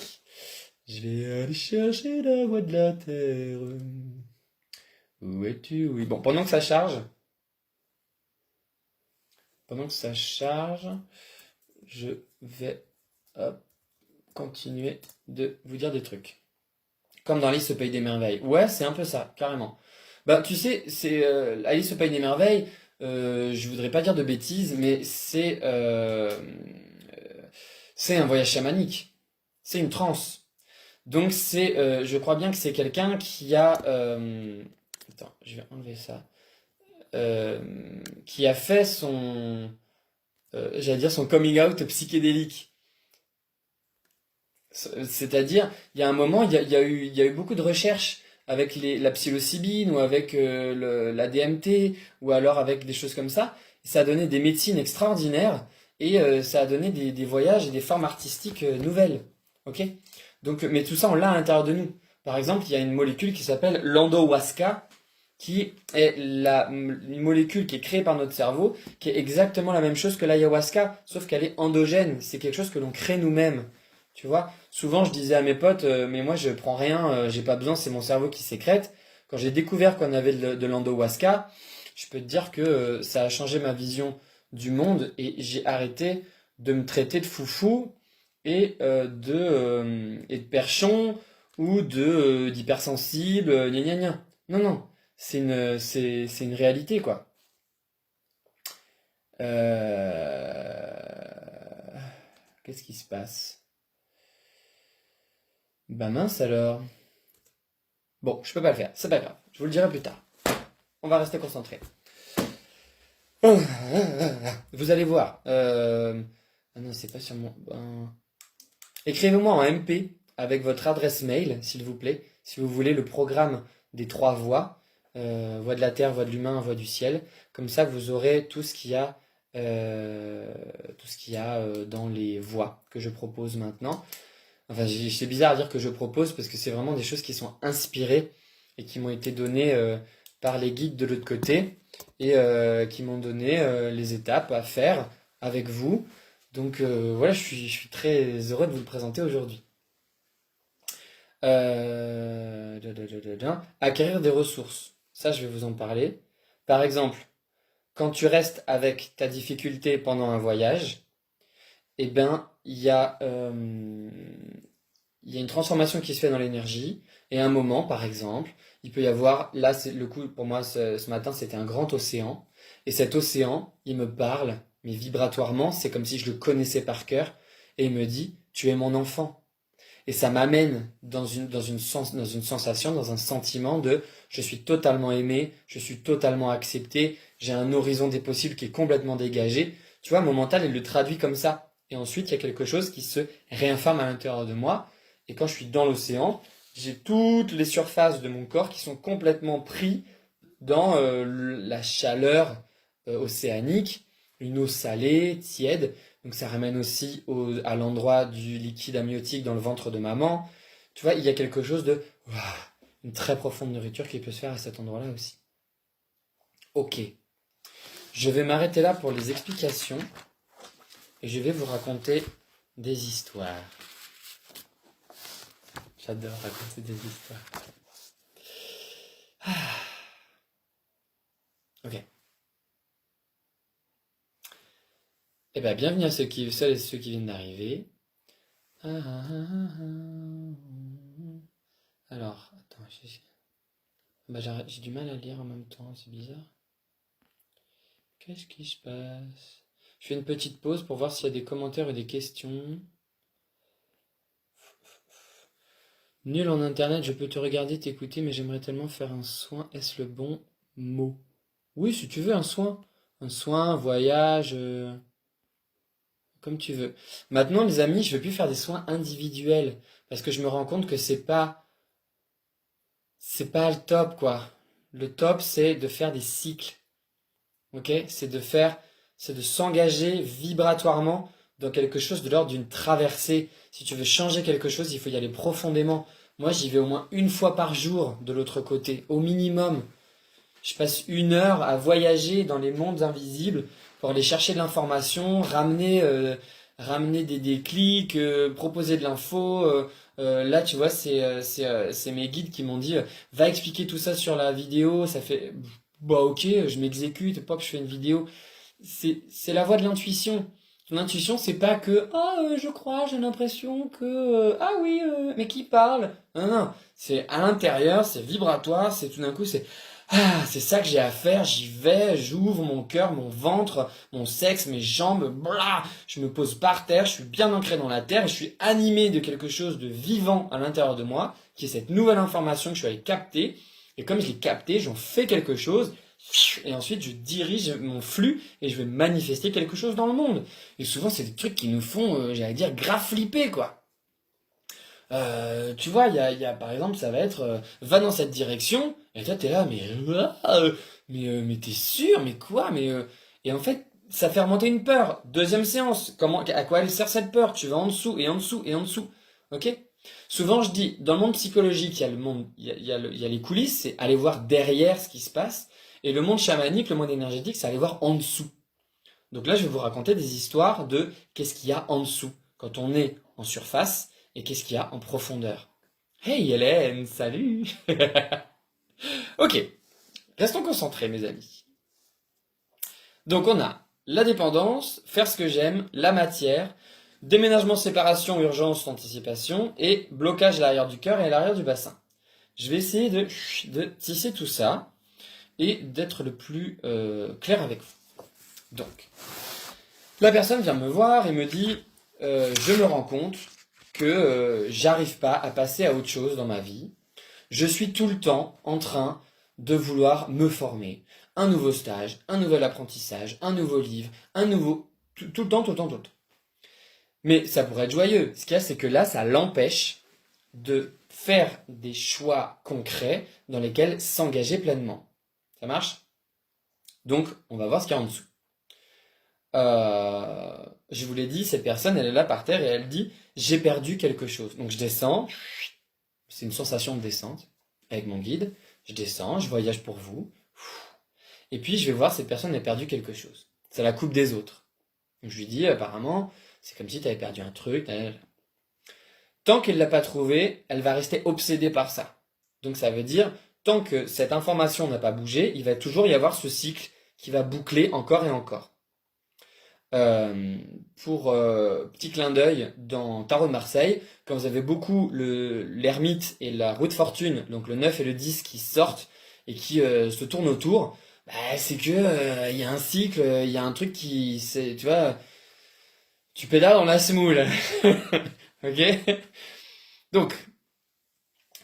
Je vais aller chercher la Voie de la Terre. Où es-tu? Oui. Bon, pendant que ça charge, je vais hop, continuer de vous dire des trucs. Comme dans Alice au Pays des Merveilles. Ouais, c'est un peu ça, carrément. Bah, tu sais, c'est Alice au Pays des Merveilles, je voudrais pas dire de bêtises, mais c'est un voyage chamanique. C'est une transe. Donc je crois bien que c'est quelqu'un qui a... attends, je vais enlever ça. Qui a fait j'allais dire son coming out psychédélique. C'est-à-dire, il y a un moment, il y a eu beaucoup de recherches avec la psilocybine ou avec la DMT ou alors avec des choses comme ça. Ça a donné des médecines extraordinaires et ça a donné des voyages et des formes artistiques nouvelles. Ok? Donc, mais tout ça, on l'a à l'intérieur de nous. Par exemple, il y a une molécule qui s'appelle l'endohuasca, qui est une molécule qui est créée par notre cerveau, qui est exactement la même chose que l'ayahuasca, sauf qu'elle est endogène. C'est quelque chose que l'on crée nous-mêmes. Tu vois, souvent je disais à mes potes, mais moi je prends rien, j'ai pas besoin, c'est mon cerveau qui sécrète. Quand j'ai découvert qu'on avait de l'endohuasca, je peux te dire que ça a changé ma vision du monde et j'ai arrêté de me traiter de foufou et de perchon ou d'hypersensible, gna gna gna. Non, non, c'est une réalité quoi. Qu'est-ce qui se passe? Bah mince alors. Bon, je peux pas le faire, c'est pas grave, je vous le dirai plus tard. On va rester concentré. Vous allez voir. Ah non, c'est pas sur mon. Écrivez-moi en MP avec votre adresse mail, s'il vous plaît, si vous voulez le programme des 3 voix, voix de la terre, voix de l'humain, voix du ciel. Comme ça, vous aurez tout ce qu'il y a, dans les voix que je propose maintenant. Enfin, c'est bizarre à dire que je propose parce que c'est vraiment des choses qui sont inspirées et qui m'ont été données par les guides de l'autre côté et qui m'ont donné les étapes à faire avec vous. Donc voilà, je suis très heureux de vous le présenter aujourd'hui. Acquérir des ressources. Ça, je vais vous en parler. Par exemple, quand tu restes avec ta difficulté pendant un voyage, eh ben, il y a une transformation qui se fait dans l'énergie. Et à un moment, par exemple, il peut y avoir, là, c'est le coup, pour moi, ce matin, c'était un grand océan. Et cet océan, il me parle, mais vibratoirement, c'est comme si je le connaissais par cœur. Et il me dit, tu es mon enfant. Et ça m'amène dans une sensation, dans un sentiment de je suis totalement aimé, je suis totalement accepté, j'ai un horizon des possibles qui est complètement dégagé. Tu vois, mon mental, il le traduit comme ça. Et ensuite, il y a quelque chose qui se réinforme à l'intérieur de moi. Et quand je suis dans l'océan, j'ai toutes les surfaces de mon corps qui sont complètement pris dans la chaleur océanique, une eau salée, tiède. Donc ça ramène aussi à l'endroit du liquide amniotique dans le ventre de maman. Tu vois, il y a quelque chose de ouah, une très profonde nourriture qui peut se faire à cet endroit-là aussi. Ok, je vais m'arrêter là pour les explications et je vais vous raconter des histoires. J'adore raconter des histoires. Ok. Eh bien, bienvenue à celles et ceux qui viennent d'arriver. Alors, attends, j'ai du mal à lire en même temps, c'est bizarre. Qu'est-ce qui se passe? Je fais une petite pause pour voir s'il y a des commentaires ou des questions. Nul en internet, je peux te regarder, t'écouter, mais j'aimerais tellement faire un soin. Est-ce le bon mot? Oui, si tu veux, un soin. Un soin, un voyage, comme tu veux. Maintenant, les amis, je ne veux plus faire des soins individuels. Parce que je me rends compte que c'est pas le top, quoi. Le top, c'est de faire des cycles. Ok? C'est de s'engager vibratoirement dans quelque chose de l'ordre d'une traversée. Si tu veux changer quelque chose, il faut y aller profondément. Moi, j'y vais au moins une fois par jour de l'autre côté, au minimum. Je passe 1 heure à voyager dans les mondes invisibles pour aller chercher de l'information, ramener des déclics, proposer de l'info. Là, tu vois, c'est mes guides qui m'ont dit va expliquer tout ça sur la vidéo. Ça fait bah ok, je m'exécute, pop, je fais une vidéo. C'est la voie de l'intuition. Ton intuition, c'est pas que je crois, j'ai l'impression que ah oui, mais qui parle? Non, non, c'est à l'intérieur, c'est vibratoire, c'est tout d'un coup, c'est Ah, c'est ça que j'ai à faire, j'y vais, j'ouvre mon cœur, mon ventre, mon sexe, mes jambes, blah, je me pose par terre, je suis bien ancré dans la terre et je suis animé de quelque chose de vivant à l'intérieur de moi, qui est cette nouvelle information que je suis allé capter. Et comme je l'ai capté, j'en fais quelque chose, et ensuite je dirige mon flux et je vais manifester quelque chose dans le monde. Et souvent, c'est des trucs qui nous font, j'allais dire, grave flipper, quoi. Tu vois, par exemple, ça va être va dans cette direction, et toi t'es là, mais t'es sûr, mais quoi, et en fait, ça fait remonter une peur. Deuxième séance, à quoi elle sert cette peur? Tu vas en dessous et en dessous et en dessous, ok? Souvent, je dis, dans le monde psychologique, il y a le monde, il y a les coulisses, c'est aller voir derrière ce qui se passe, et le monde chamanique, le monde énergétique, c'est aller voir en dessous. Donc là, je vais vous raconter des histoires de qu'est-ce qu'il y a en dessous quand on est en surface et qu'est-ce qu'il y a en profondeur. Hey Hélène, salut. Ok, restons concentrés mes amis. Donc on a la dépendance, faire ce que j'aime, la matière, déménagement, séparation, urgence, anticipation et blocage à l'arrière du cœur et à l'arrière du bassin. Je vais essayer de tisser tout ça et d'être le plus clair avec vous. Donc, la personne vient me voir et me dit je me rends compte que j'arrive pas à passer à autre chose dans ma vie. Je suis tout le temps en train de vouloir me former. Un nouveau stage, un nouvel apprentissage, un nouveau livre, un nouveau... Tout le temps, tout le temps, tout le temps. Mais ça pourrait être joyeux. Ce qu'il y a, c'est que là, ça l'empêche de faire des choix concrets dans lesquels s'engager pleinement. Ça marche? Donc, on va voir ce qu'il y a en dessous. Je vous l'ai dit, cette personne, elle est là par terre et elle dit j'ai perdu quelque chose. Donc je descends, c'est une sensation de descente avec mon guide. Je descends, je voyage pour vous. Et puis je vais voir cette personne a perdu quelque chose. C'est la coupe des autres. Donc je lui dis apparemment, c'est comme si tu avais perdu un truc. Tant qu'elle ne l'a pas trouvé, elle va rester obsédée par ça. Donc ça veut dire, tant que cette information n'a pas bougé, il va toujours y avoir ce cycle qui va boucler encore et encore. Pour petit clin d'œil, dans Tarot de Marseille, quand vous avez beaucoup l'ermite et la roue de fortune, donc le 9 et le 10 qui sortent et qui se tournent autour, bah, c'est que il y a un cycle, il y a un truc qui, tu vois, tu pédales dans la semoule. Ok? Donc,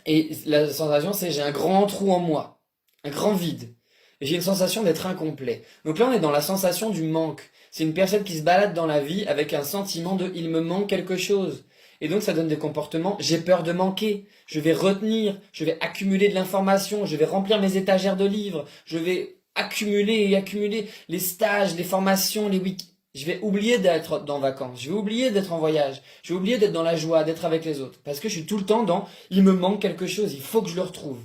et la sensation c'est j'ai un grand trou en moi, un grand vide. Et j'ai une sensation d'être incomplet. Donc là on est dans la sensation du manque. C'est une personne qui se balade dans la vie avec un sentiment de il me manque quelque chose. Et donc ça donne des comportements, j'ai peur de manquer, je vais retenir, je vais accumuler de l'information, je vais remplir mes étagères de livres, je vais accumuler et accumuler les stages, les formations, les week-ends. Je vais oublier d'être en vacances, je vais oublier d'être en voyage, je vais oublier d'être dans la joie, d'être avec les autres. Parce que je suis tout le temps dans il me manque quelque chose, il faut que je le retrouve.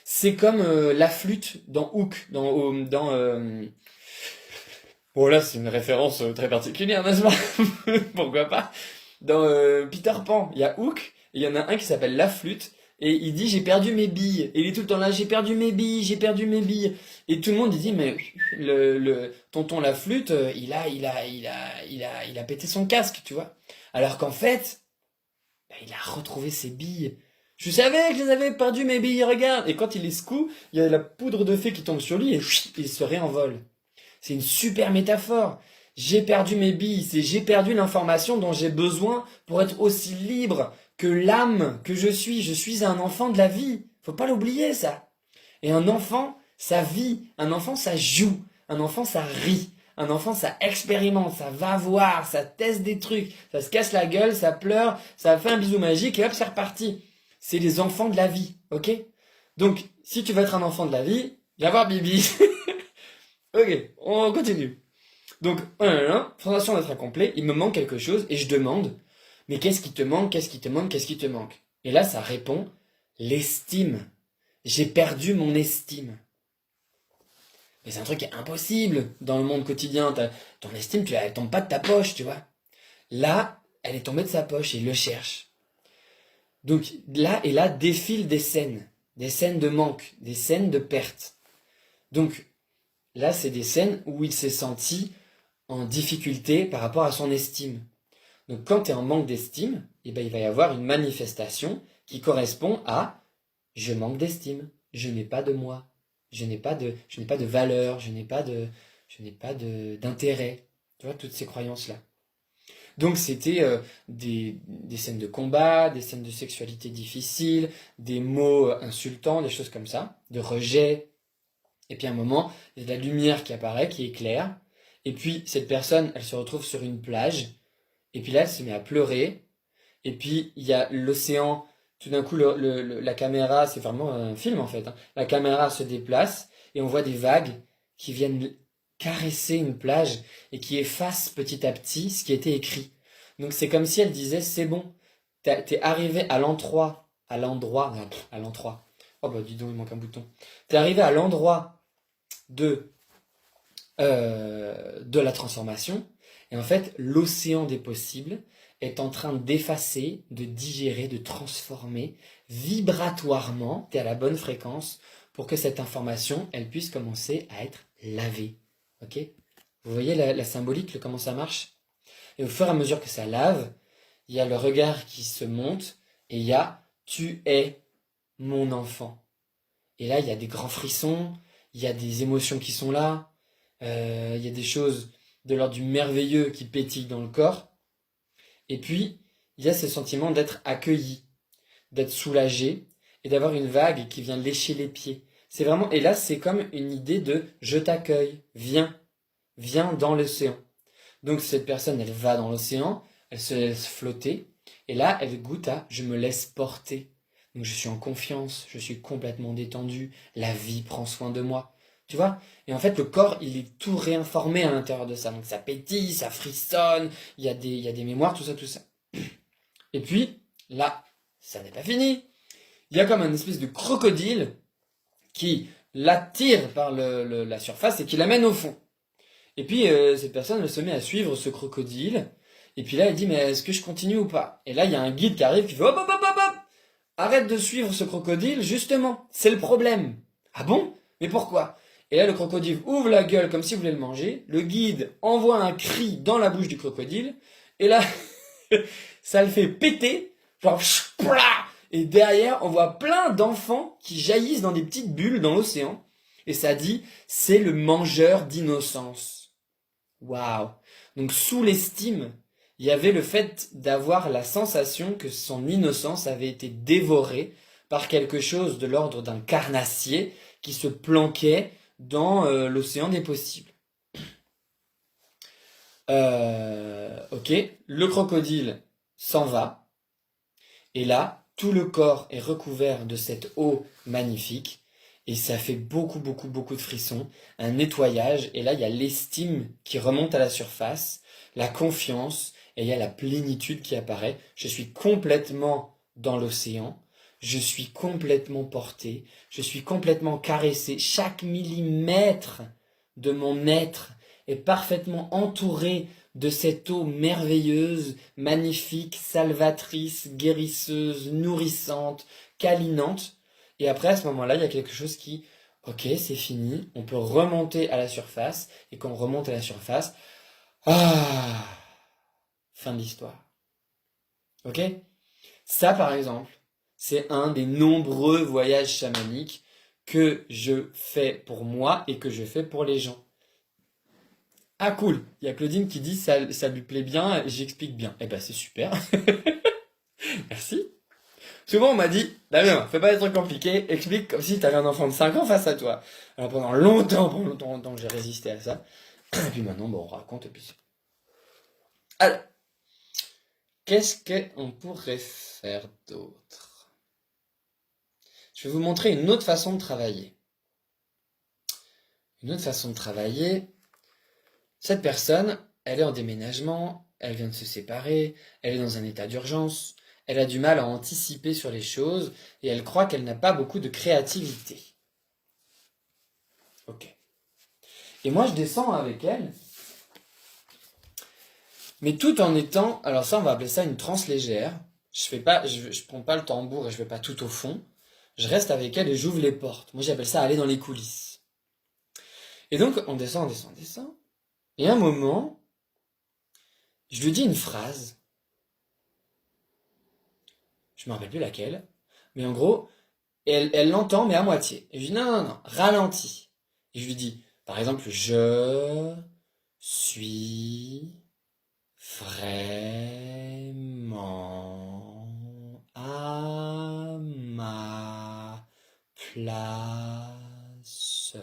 C'est comme la flûte dans Hook, bon là c'est une référence très particulière, n'est-ce pas? Pourquoi pas? Dans Peter Pan, il y a Hook, et il y en a un qui s'appelle La Flûte, et il dit j'ai perdu mes billes. Et il est tout le temps là, j'ai perdu mes billes, j'ai perdu mes billes. Et tout le monde il dit mais le tonton La Flûte, il a pété son casque, tu vois. Alors qu'en fait, bah, il a retrouvé ses billes. Je savais que je les avais perdu mes billes, regarde. Et quand il les secoue, il y a la poudre de fée qui tombe sur lui et il se réenvole. C'est une super métaphore. J'ai perdu mes billes, c'est j'ai perdu l'information dont j'ai besoin pour être aussi libre que l'âme que je suis. Je suis un enfant de la vie. Faut pas l'oublier, ça. Et un enfant, ça vit. Un enfant, ça joue. Un enfant, ça rit. Un enfant, ça expérimente, ça va voir, ça teste des trucs, ça se casse la gueule, ça pleure, ça fait un bisou magique et hop, c'est reparti. C'est les enfants de la vie, ok? Donc, si tu veux être un enfant de la vie, viens voir Bibi. Ok, on continue. Donc, sensation d'être incomplet, il me manque quelque chose et je demande, mais qu'est-ce qui te manque, qu'est-ce qui te manque, qu'est-ce qui te manque? Et là, ça répond, l'estime. J'ai perdu mon estime. Mais c'est un truc qui est impossible dans le monde quotidien. Ton estime, elle tombe pas de ta poche, tu vois. Là, elle est tombée de sa poche et il le cherche. Donc là défilent des scènes de manque, des scènes de perte. Donc là, c'est des scènes où il s'est senti en difficulté par rapport à son estime. Donc quand tu es en manque d'estime, eh ben, il va y avoir une manifestation qui correspond à je manque d'estime, je n'ai pas de moi, je n'ai pas de valeur, je n'ai pas d'intérêt. Tu vois, toutes ces croyances-là. Donc c'était des scènes de combat, des scènes de sexualité difficiles, des mots insultants, des choses comme ça, de rejet. Et puis à un moment, il y a de la lumière qui apparaît, qui éclaire. Et puis cette personne, elle se retrouve sur une plage. Et puis là, elle se met à pleurer. Et puis il y a l'océan. Tout d'un coup, la caméra, c'est vraiment un film en fait, hein. La caméra se déplace et on voit des vagues qui viennent caresser une plage et qui effacent petit à petit ce qui était écrit. Donc c'est comme si elle disait, c'est bon, t'es arrivé à l'endroit. Oh bah dis donc, il manque un bouton. T'es arrivé à l'endroit de, de la transformation. Et en fait, l'océan des possibles est en train d'effacer, de digérer, de transformer vibratoirement, t'es à la bonne fréquence, pour que cette information, elle puisse commencer à être lavée. Ok? Vous voyez la symbolique, comment ça marche? Et au fur et à mesure que ça lave, il y a le regard qui se monte, et il y a tu es mon enfant. Et là, il y a des grands frissons, il y a des émotions qui sont là, il y a des choses de l'ordre du merveilleux qui pétillent dans le corps. Et puis, il y a ce sentiment d'être accueilli, d'être soulagé et d'avoir une vague qui vient lécher les pieds. C'est vraiment, et là, c'est comme une idée de je t'accueille, viens dans l'océan. Donc cette personne, elle va dans l'océan, elle se laisse flotter, et là, elle goûte à je me laisse porter. Donc je suis en confiance, je suis complètement détendu, la vie prend soin de moi. Tu vois? Et en fait, le corps, il est tout réinformé à l'intérieur de ça. Donc ça pétille, ça frissonne, il y a des mémoires, tout ça, tout ça. Et puis, là, ça n'est pas fini. Il y a comme un espèce de crocodile qui l'attire par la surface et qui l'amène au fond. Et puis, cette personne, elle se met à suivre ce crocodile. Et puis là, elle dit, mais est-ce que je continue ou pas? Et là, il y a un guide qui arrive qui fait, hop, hop, hop, hop, hop! Arrête de suivre ce crocodile, justement, c'est le problème. Ah bon? Mais pourquoi? Et là, le crocodile ouvre la gueule comme s'il voulait le manger. Le guide envoie un cri dans la bouche du crocodile. Et là, ça le fait péter. Genre, plah. Et derrière, on voit plein d'enfants qui jaillissent dans des petites bulles dans l'océan. Et ça dit, c'est le mangeur d'innocence. Waouh! Donc, sous l'estime, il y avait le fait d'avoir la sensation que son innocence avait été dévorée par quelque chose de l'ordre d'un carnassier qui se planquait dans l'océan des possibles. Ok, le crocodile s'en va, et là, tout le corps est recouvert de cette eau magnifique, et ça fait beaucoup, beaucoup, beaucoup de frissons, un nettoyage, et là, il y a l'estime qui remonte à la surface, la confiance, et il y a la plénitude qui apparaît. Je suis complètement dans l'océan, je suis complètement porté, je suis complètement caressé. Chaque millimètre de mon être est parfaitement entouré de cette eau merveilleuse, magnifique, salvatrice, guérisseuse, nourrissante, câlinante. Et après, à ce moment-là, il y a quelque chose qui, ok, c'est fini, on peut remonter à la surface, et quand on remonte à la surface, ah, fin de l'histoire. Ok? Ça, par exemple, c'est un des nombreux voyages chamaniques que je fais pour moi et que je fais pour les gens. Ah cool, il y a Claudine qui dit ça lui plaît bien, j'explique bien. Eh ben c'est super. Merci. Souvent on m'a dit, Damien, fais pas des trucs compliqués, explique comme si t'avais un enfant de 5 ans face à toi. Alors pendant longtemps, j'ai résisté à ça. Et puis maintenant, bon, on raconte et puis c'est... Alors, qu'est-ce qu'on pourrait faire d'autre? Je vais vous montrer une autre façon de travailler. Une autre façon de travailler, cette personne, elle est en déménagement, elle vient de se séparer, elle est dans un état d'urgence, elle a du mal à anticiper sur les choses et elle croit qu'elle n'a pas beaucoup de créativité. Ok. Et moi, je descends avec elle, mais tout en étant, alors ça, on va appeler ça une transe légère. Je prends pas le tambour et je vais pas tout au fond. Je reste avec elle et j'ouvre les portes. Moi, j'appelle ça aller dans les coulisses. Et donc, on descend. Et à un moment, je lui dis une phrase. Je me rappelle plus laquelle. Mais en gros, Et elle l'entend, mais à moitié. Et je dis, non, non, non, ralentis. Et je lui dis, par exemple, je suis vraiment à ma place.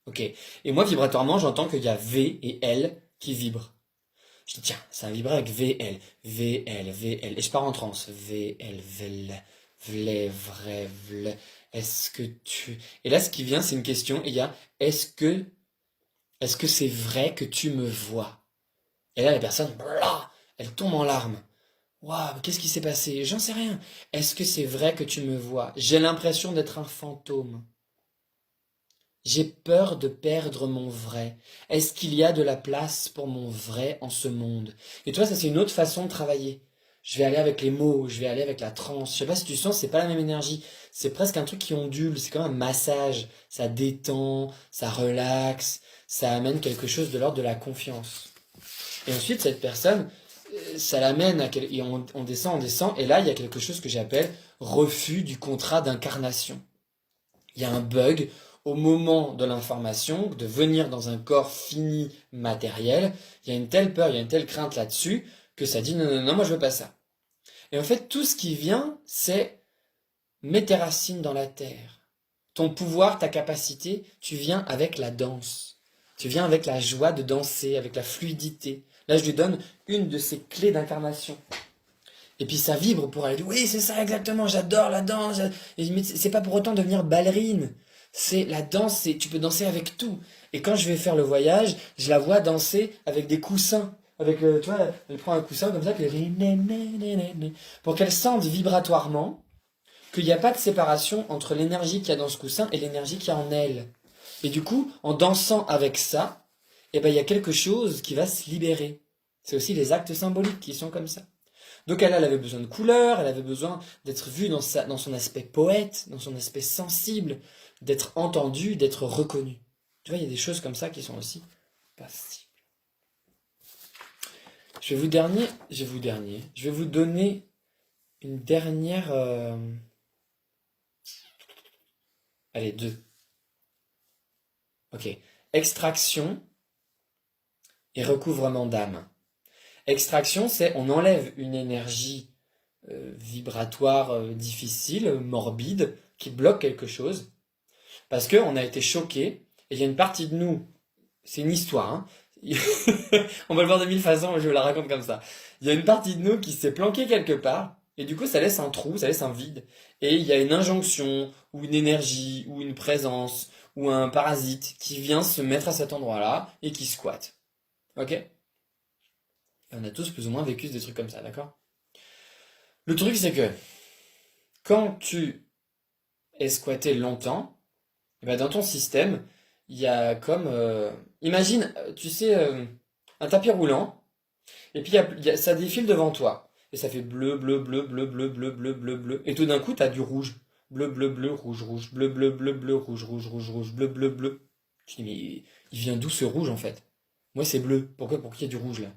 Ok. Et moi, vibratoirement, j'entends qu'il y a V et L qui vibrent. Je dis, tiens, ça va vibrer avec V, L, V, L, V, L. Et je pars en transe. V, L, V, L, vle, vrai, vle. Est-ce que tu... Et là, ce qui vient, c'est une question. Et il y a, est-ce que c'est vrai que tu me vois? Et là, la personne, blah, elle tombe en larmes. Waouh, qu'est-ce qui s'est passé? J'en sais rien. Est-ce que c'est vrai que tu me vois? J'ai l'impression d'être un fantôme. J'ai peur de perdre mon vrai. Est-ce qu'il y a de la place pour mon vrai en ce monde? Et toi, ça c'est une autre façon de travailler. Je vais aller avec les mots, je vais aller avec la transe. Je sais pas si tu sens, c'est pas la même énergie. C'est presque un truc qui ondule, c'est comme un massage. Ça détend, ça relaxe, ça amène quelque chose de l'ordre de la confiance. Et ensuite, cette personne, ça l'amène et on descend, et là, il y a quelque chose que j'appelle refus du contrat d'incarnation. Il y a un bug au moment de l'information, de venir dans un corps fini matériel. Il y a une telle peur, il y a une telle crainte là-dessus que ça dit non, non, non, moi je veux pas ça. Et en fait, tout ce qui vient, c'est mets tes racines dans la terre. Ton pouvoir, ta capacité, tu viens avec la danse. Tu viens avec la joie de danser, avec la fluidité. Là, je lui donne une de ces clés d'incarnation. Et puis ça vibre pour elle. Oui, c'est ça exactement, j'adore la danse. Et c'est pas pour autant devenir ballerine. C'est la danse, tu peux danser avec tout. Et quand je vais faire le voyage, je la vois danser avec des coussins. Avec, tu vois, elle prend un coussin comme ça, puis pour qu'elle sente vibratoirement qu'il n'y a pas de séparation entre l'énergie qu'il y a dans ce coussin et l'énergie qu'il y a en elle. Et du coup, en dansant avec ça, eh ben, il y a quelque chose qui va se libérer. C'est aussi les actes symboliques qui sont comme ça. Donc elle avait besoin de couleurs, elle avait besoin d'être vue dans son aspect poète, dans son aspect sensible, d'être entendue, d'être reconnue. Tu vois, il y a des choses comme ça qui sont aussi passibles. Je vais vous donner une dernière... Allez, deux. Ok. Extraction et recouvrement d'âme. Extraction, c'est on enlève une énergie vibratoire difficile, morbide, qui bloque quelque chose, parce qu'on a été choqué, et il y a une partie de nous, c'est une histoire, hein. On va le voir de mille façons, mais je vous la raconte comme ça. Il y a une partie de nous qui s'est planquée quelque part, et du coup ça laisse un trou, ça laisse un vide, et il y a une injonction, ou une énergie, ou une présence, ou un parasite qui vient se mettre à cet endroit-là, et qui squatte. Ok? Et on a tous plus ou moins vécu des trucs comme ça, d'accord? Le truc c'est que, quand tu es squatté longtemps, et ben dans ton système, il y a comme... imagine, tu sais, un tapis roulant, et puis ça défile devant toi. Et ça fait bleu, bleu, bleu, bleu, bleu, bleu, bleu, bleu, bleu. Et tout d'un coup, tu as du rouge. Bleu, bleu, bleu, rouge, rouge, bleu, bleu, bleu, bleu, rouge, rouge, rouge, rouge, bleu, bleu, bleu. Tu dis, mais il vient d'où ce rouge en fait? Moi, c'est bleu. Pourquoi il y a du rouge là?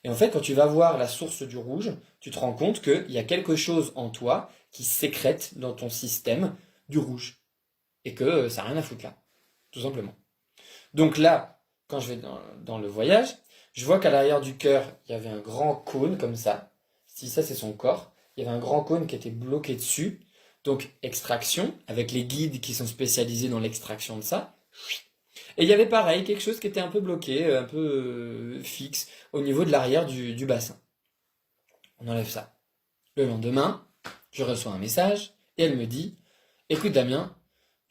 Et en fait, quand tu vas voir la source du rouge, tu te rends compte qu'il y a quelque chose en toi qui sécrète dans ton système du rouge. Et que ça n'a rien à foutre là. Tout simplement. Donc là, quand je vais dans le voyage, je vois qu'à l'arrière du cœur, il y avait un grand cône comme ça. Si ça c'est son corps, il y avait un grand cône qui était bloqué dessus. Donc extraction, avec les guides qui sont spécialisés dans l'extraction de ça. Et il y avait pareil, quelque chose qui était un peu bloqué, un peu fixe, au niveau de l'arrière du bassin. On enlève ça. Le lendemain, je reçois un message, et elle me dit, écoute Damien,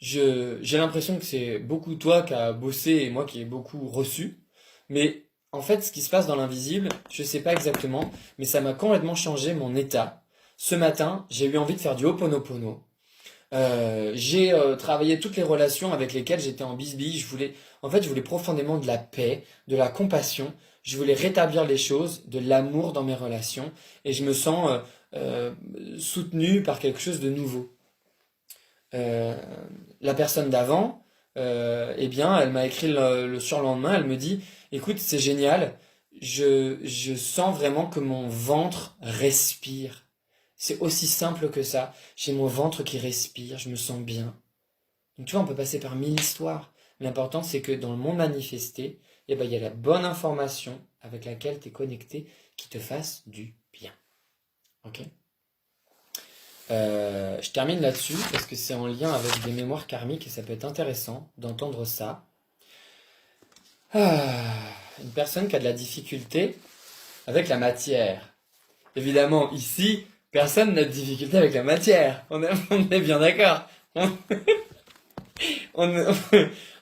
j'ai l'impression que c'est beaucoup toi qui as bossé et moi qui ai beaucoup reçu. Mais en fait, ce qui se passe dans l'invisible, je sais pas exactement, mais ça m'a complètement changé mon état. Ce matin, j'ai eu envie de faire du Ho'oponopono. J'ai travaillé toutes les relations avec lesquelles j'étais en bisbille. Je voulais profondément de la paix, de la compassion. Je voulais rétablir les choses, de l'amour dans mes relations. Et je me sens soutenu par quelque chose de nouveau. Euh, la personne d'avant, eh bien, elle m'a écrit le surlendemain, elle me dit, écoute, c'est génial, je sens vraiment que mon ventre respire. C'est aussi simple que ça. J'ai mon ventre qui respire, je me sens bien. Donc tu vois, on peut passer par 1000 histoires. L'important, c'est que dans le monde manifesté, eh ben, il y a la bonne information avec laquelle tu es connecté qui te fasse du bien. Ok? Je termine là-dessus parce que c'est en lien avec des mémoires karmiques et ça peut être intéressant d'entendre ça. Une personne qui a de la difficulté avec la matière. Évidemment, ici, personne n'a de difficulté avec la matière. On est bien d'accord. On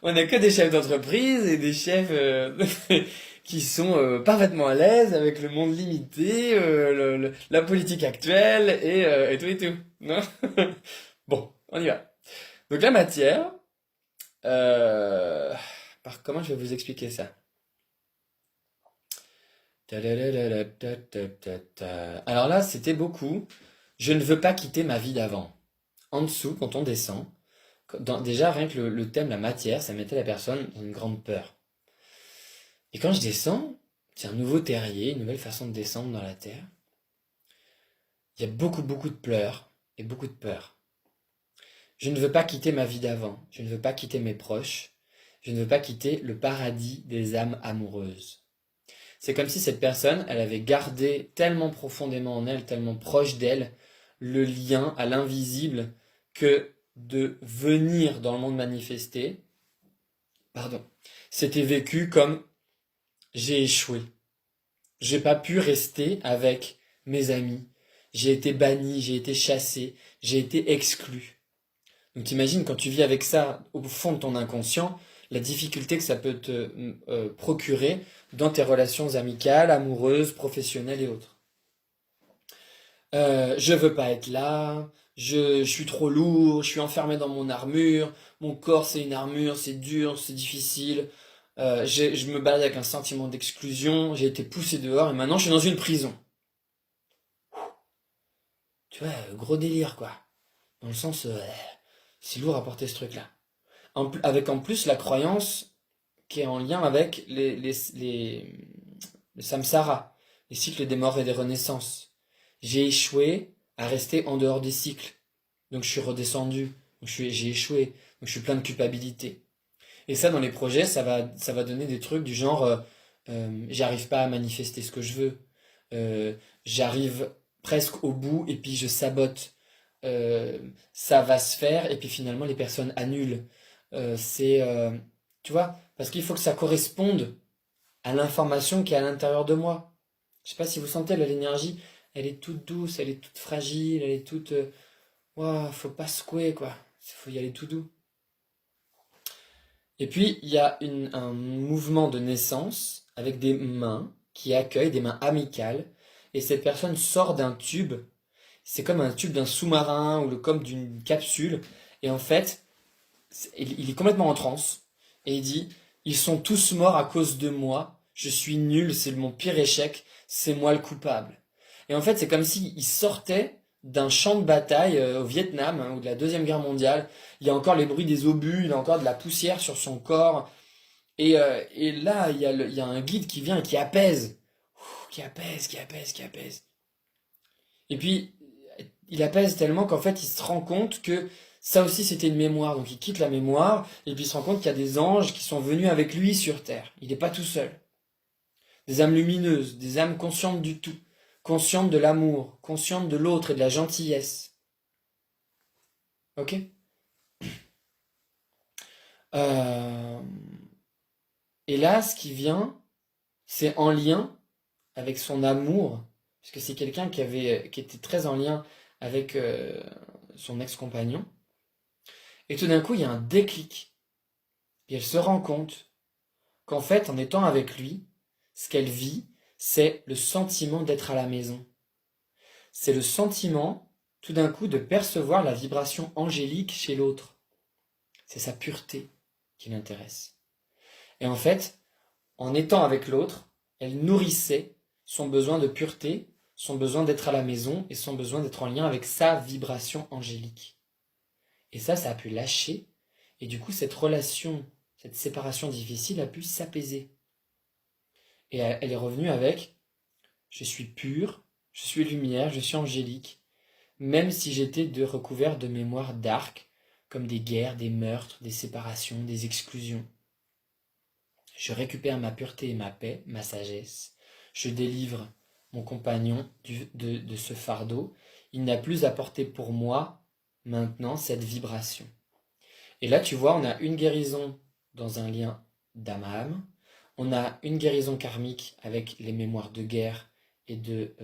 on a que des chefs d'entreprise et des chefs qui sont parfaitement à l'aise avec le monde limité, la politique actuelle et tout et tout. Non. Bon, on y va. Donc la matière, euh, comment je vais vous expliquer ça? Alors là, c'était beaucoup. Je ne veux pas quitter ma vie d'avant. En dessous, quand on descend, déjà rien que le thème, la matière, ça mettait la personne dans une grande peur. Et quand je descends, c'est un nouveau terrier, une nouvelle façon de descendre dans la terre. Il y a beaucoup, beaucoup de pleurs et beaucoup de peur. Je ne veux pas quitter ma vie d'avant. Je ne veux pas quitter mes proches. Je ne veux pas quitter le paradis des âmes amoureuses. C'est comme si cette personne, elle avait gardé tellement profondément en elle, tellement proche d'elle, le lien à l'invisible, que de venir dans le monde manifesté, c'était vécu comme j'ai échoué. J'ai pas pu rester avec mes amis. J'ai été banni, j'ai été chassé, j'ai été exclu. Donc t'imagines quand tu vis avec ça au fond de ton inconscient, la difficulté que ça peut te procurer dans tes relations amicales, amoureuses, professionnelles et autres. Je veux pas être là, je suis trop lourd, je suis enfermé dans mon armure, mon corps c'est une armure, c'est dur, c'est difficile. Je me balade avec un sentiment d'exclusion, j'ai été poussé dehors et maintenant je suis dans une prison. Tu vois, gros délire quoi. Dans le sens, c'est lourd à porter ce truc-là. Avec en plus la croyance qui est en lien avec le samsara, les cycles des morts et des renaissances. J'ai échoué à rester en dehors des cycles. Donc je suis redescendu. Donc j'ai échoué. Donc je suis plein de culpabilité. Et ça, dans les projets, ça va donner des trucs du genre j'arrive pas à manifester ce que je veux. J'arrive presque au bout et puis je sabote. Ça va se faire et puis finalement les personnes annulent. C'est tu vois, parce qu'il faut que ça corresponde à l'information qui est à l'intérieur de moi. Je sais pas si vous sentez l'énergie, elle est toute douce, elle est toute fragile, elle est toute ouah, faut pas secouer quoi. Faut y aller tout doux. Et puis il y a un mouvement de naissance avec des mains qui accueillent, des mains amicales, et cette personne sort d'un tube. C'est comme un tube d'un sous-marin ou comme d'une capsule. Et en fait, il est complètement en transe. Et il dit, ils sont tous morts à cause de moi. Je suis nul, c'est mon pire échec. C'est moi le coupable. Et en fait, c'est comme s'il sortait d'un champ de bataille au Vietnam ou de la Deuxième Guerre mondiale. Il y a encore les bruits des obus, il a encore de la poussière sur son corps. Et là, il y a un guide qui vient et qui apaise. Qui apaise, qui apaise, qui apaise. Et puis, il apaise tellement qu'en fait, il se rend compte que ça aussi, c'était une mémoire. Donc, il quitte la mémoire, et puis il se rend compte qu'il y a des anges qui sont venus avec lui sur Terre. Il n'est pas tout seul. Des âmes lumineuses, des âmes conscientes du tout, conscientes de l'amour, conscientes de l'autre et de la gentillesse. Ok? Euh, Et là, ce qui vient, c'est en lien avec son amour, puisque c'est quelqu'un qui était très en lien avec son ex-compagnon. Et tout d'un coup, il y a un déclic. Et elle se rend compte qu'en fait, en étant avec lui, ce qu'elle vit, c'est le sentiment d'être à la maison. C'est le sentiment, tout d'un coup, de percevoir la vibration angélique chez l'autre. C'est sa pureté qui l'intéresse. Et en fait, en étant avec l'autre, elle nourrissait son besoin de pureté, son besoin d'être à la maison et son besoin d'être en lien avec sa vibration angélique. Et ça a pu lâcher. Et du coup, cette relation, cette séparation difficile a pu s'apaiser. Et elle est revenue avec je suis pure, je suis lumière, je suis angélique. même si j'étais recouvert de mémoires dark, comme des guerres, des meurtres, des séparations, des exclusions. Je récupère ma pureté et ma paix, ma sagesse. Je délivre mon compagnon de ce fardeau. Il n'a plus à porter pour moi maintenant cette vibration. Et là, tu vois, on a une guérison dans un lien d'âme à âme. On a une guérison karmique avec les mémoires de guerre et de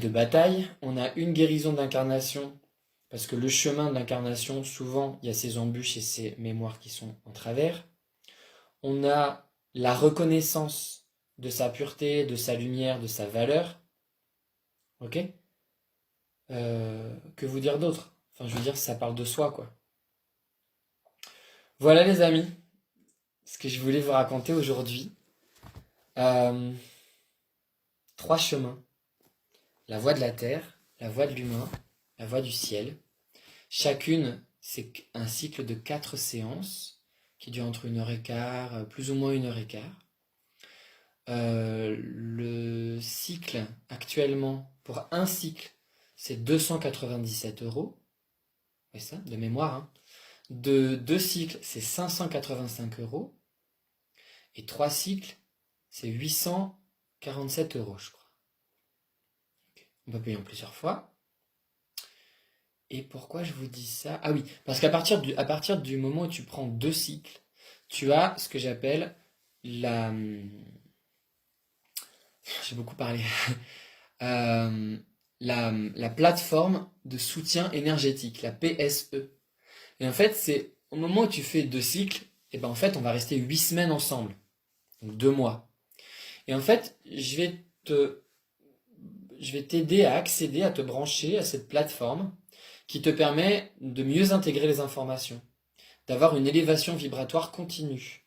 bataille. On a une guérison d'incarnation, parce que le chemin de l'incarnation, souvent, il y a ces embûches et ces mémoires qui sont en travers. On a la reconnaissance de sa pureté, de sa lumière, de sa valeur. Ok? Que vous dire d'autre? Enfin, je veux dire, ça parle de soi, quoi. Voilà, les amis, ce que je voulais vous raconter aujourd'hui. 3 chemins. La voie de la terre, la voie de l'humain, la voie du ciel. Chacune, c'est un cycle de 4 séances qui dure entre 1h15, plus ou moins 1h15. Le cycle, actuellement, pour un cycle, c'est 297 €. C'est ça, de mémoire. Hein. De 2 cycles, c'est 585 €. Et 3 cycles, c'est 847 €, je crois. Okay. On peut payer en plusieurs fois. Et pourquoi je vous dis ça? Ah oui, parce qu'à partir du moment où tu prends 2 cycles, tu as ce que j'appelle la... J'ai beaucoup parlé. La plateforme de soutien énergétique, la PSE. Et en fait, c'est au moment où tu fais 2 cycles, et ben en fait, on va rester 8 semaines ensemble. Donc 2 mois. Et en fait, je vais t'aider à accéder, à te brancher à cette plateforme qui te permet de mieux intégrer les informations, d'avoir une élévation vibratoire continue,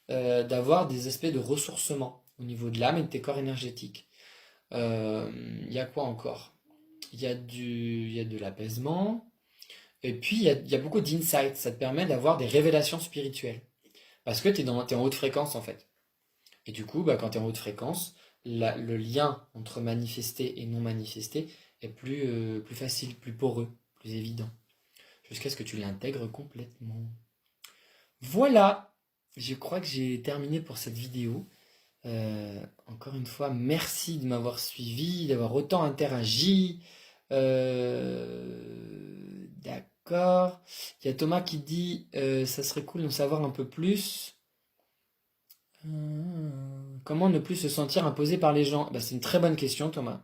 d'avoir des aspects de ressourcement au niveau de l'âme et de tes corps énergétiques. Il y a quoi encore? Il y a de l'apaisement, et puis il y a beaucoup d'insights. Ça te permet d'avoir des révélations spirituelles. Parce que t'es en haute fréquence en fait. Et du coup, quand tu es en haute fréquence, le lien entre manifesté et non manifesté est plus facile, plus poreux, plus évident. Jusqu'à ce que tu l'intègres complètement. Voilà, je crois que j'ai terminé pour cette vidéo. Encore une fois, merci de m'avoir suivi, d'avoir autant interagi. D'accord. Il y a Thomas qui dit ça serait cool d'en savoir un peu plus. Comment ne plus se sentir imposé par les gens? C'est une très bonne question, Thomas.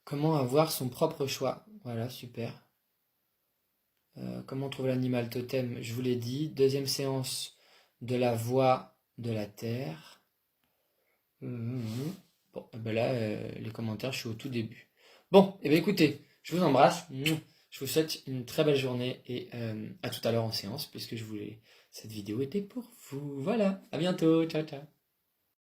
Comment avoir son propre choix? Voilà, super. Comment trouver l'animal totem? Je vous l'ai dit. Deuxième séance de la voie de la terre. Bon, là, les commentaires, je suis au tout début. Bon, écoutez, je vous embrasse. Je vous souhaite une très belle journée et à tout à l'heure en séance, puisque cette vidéo était pour vous. Voilà, à bientôt. Ciao, ciao.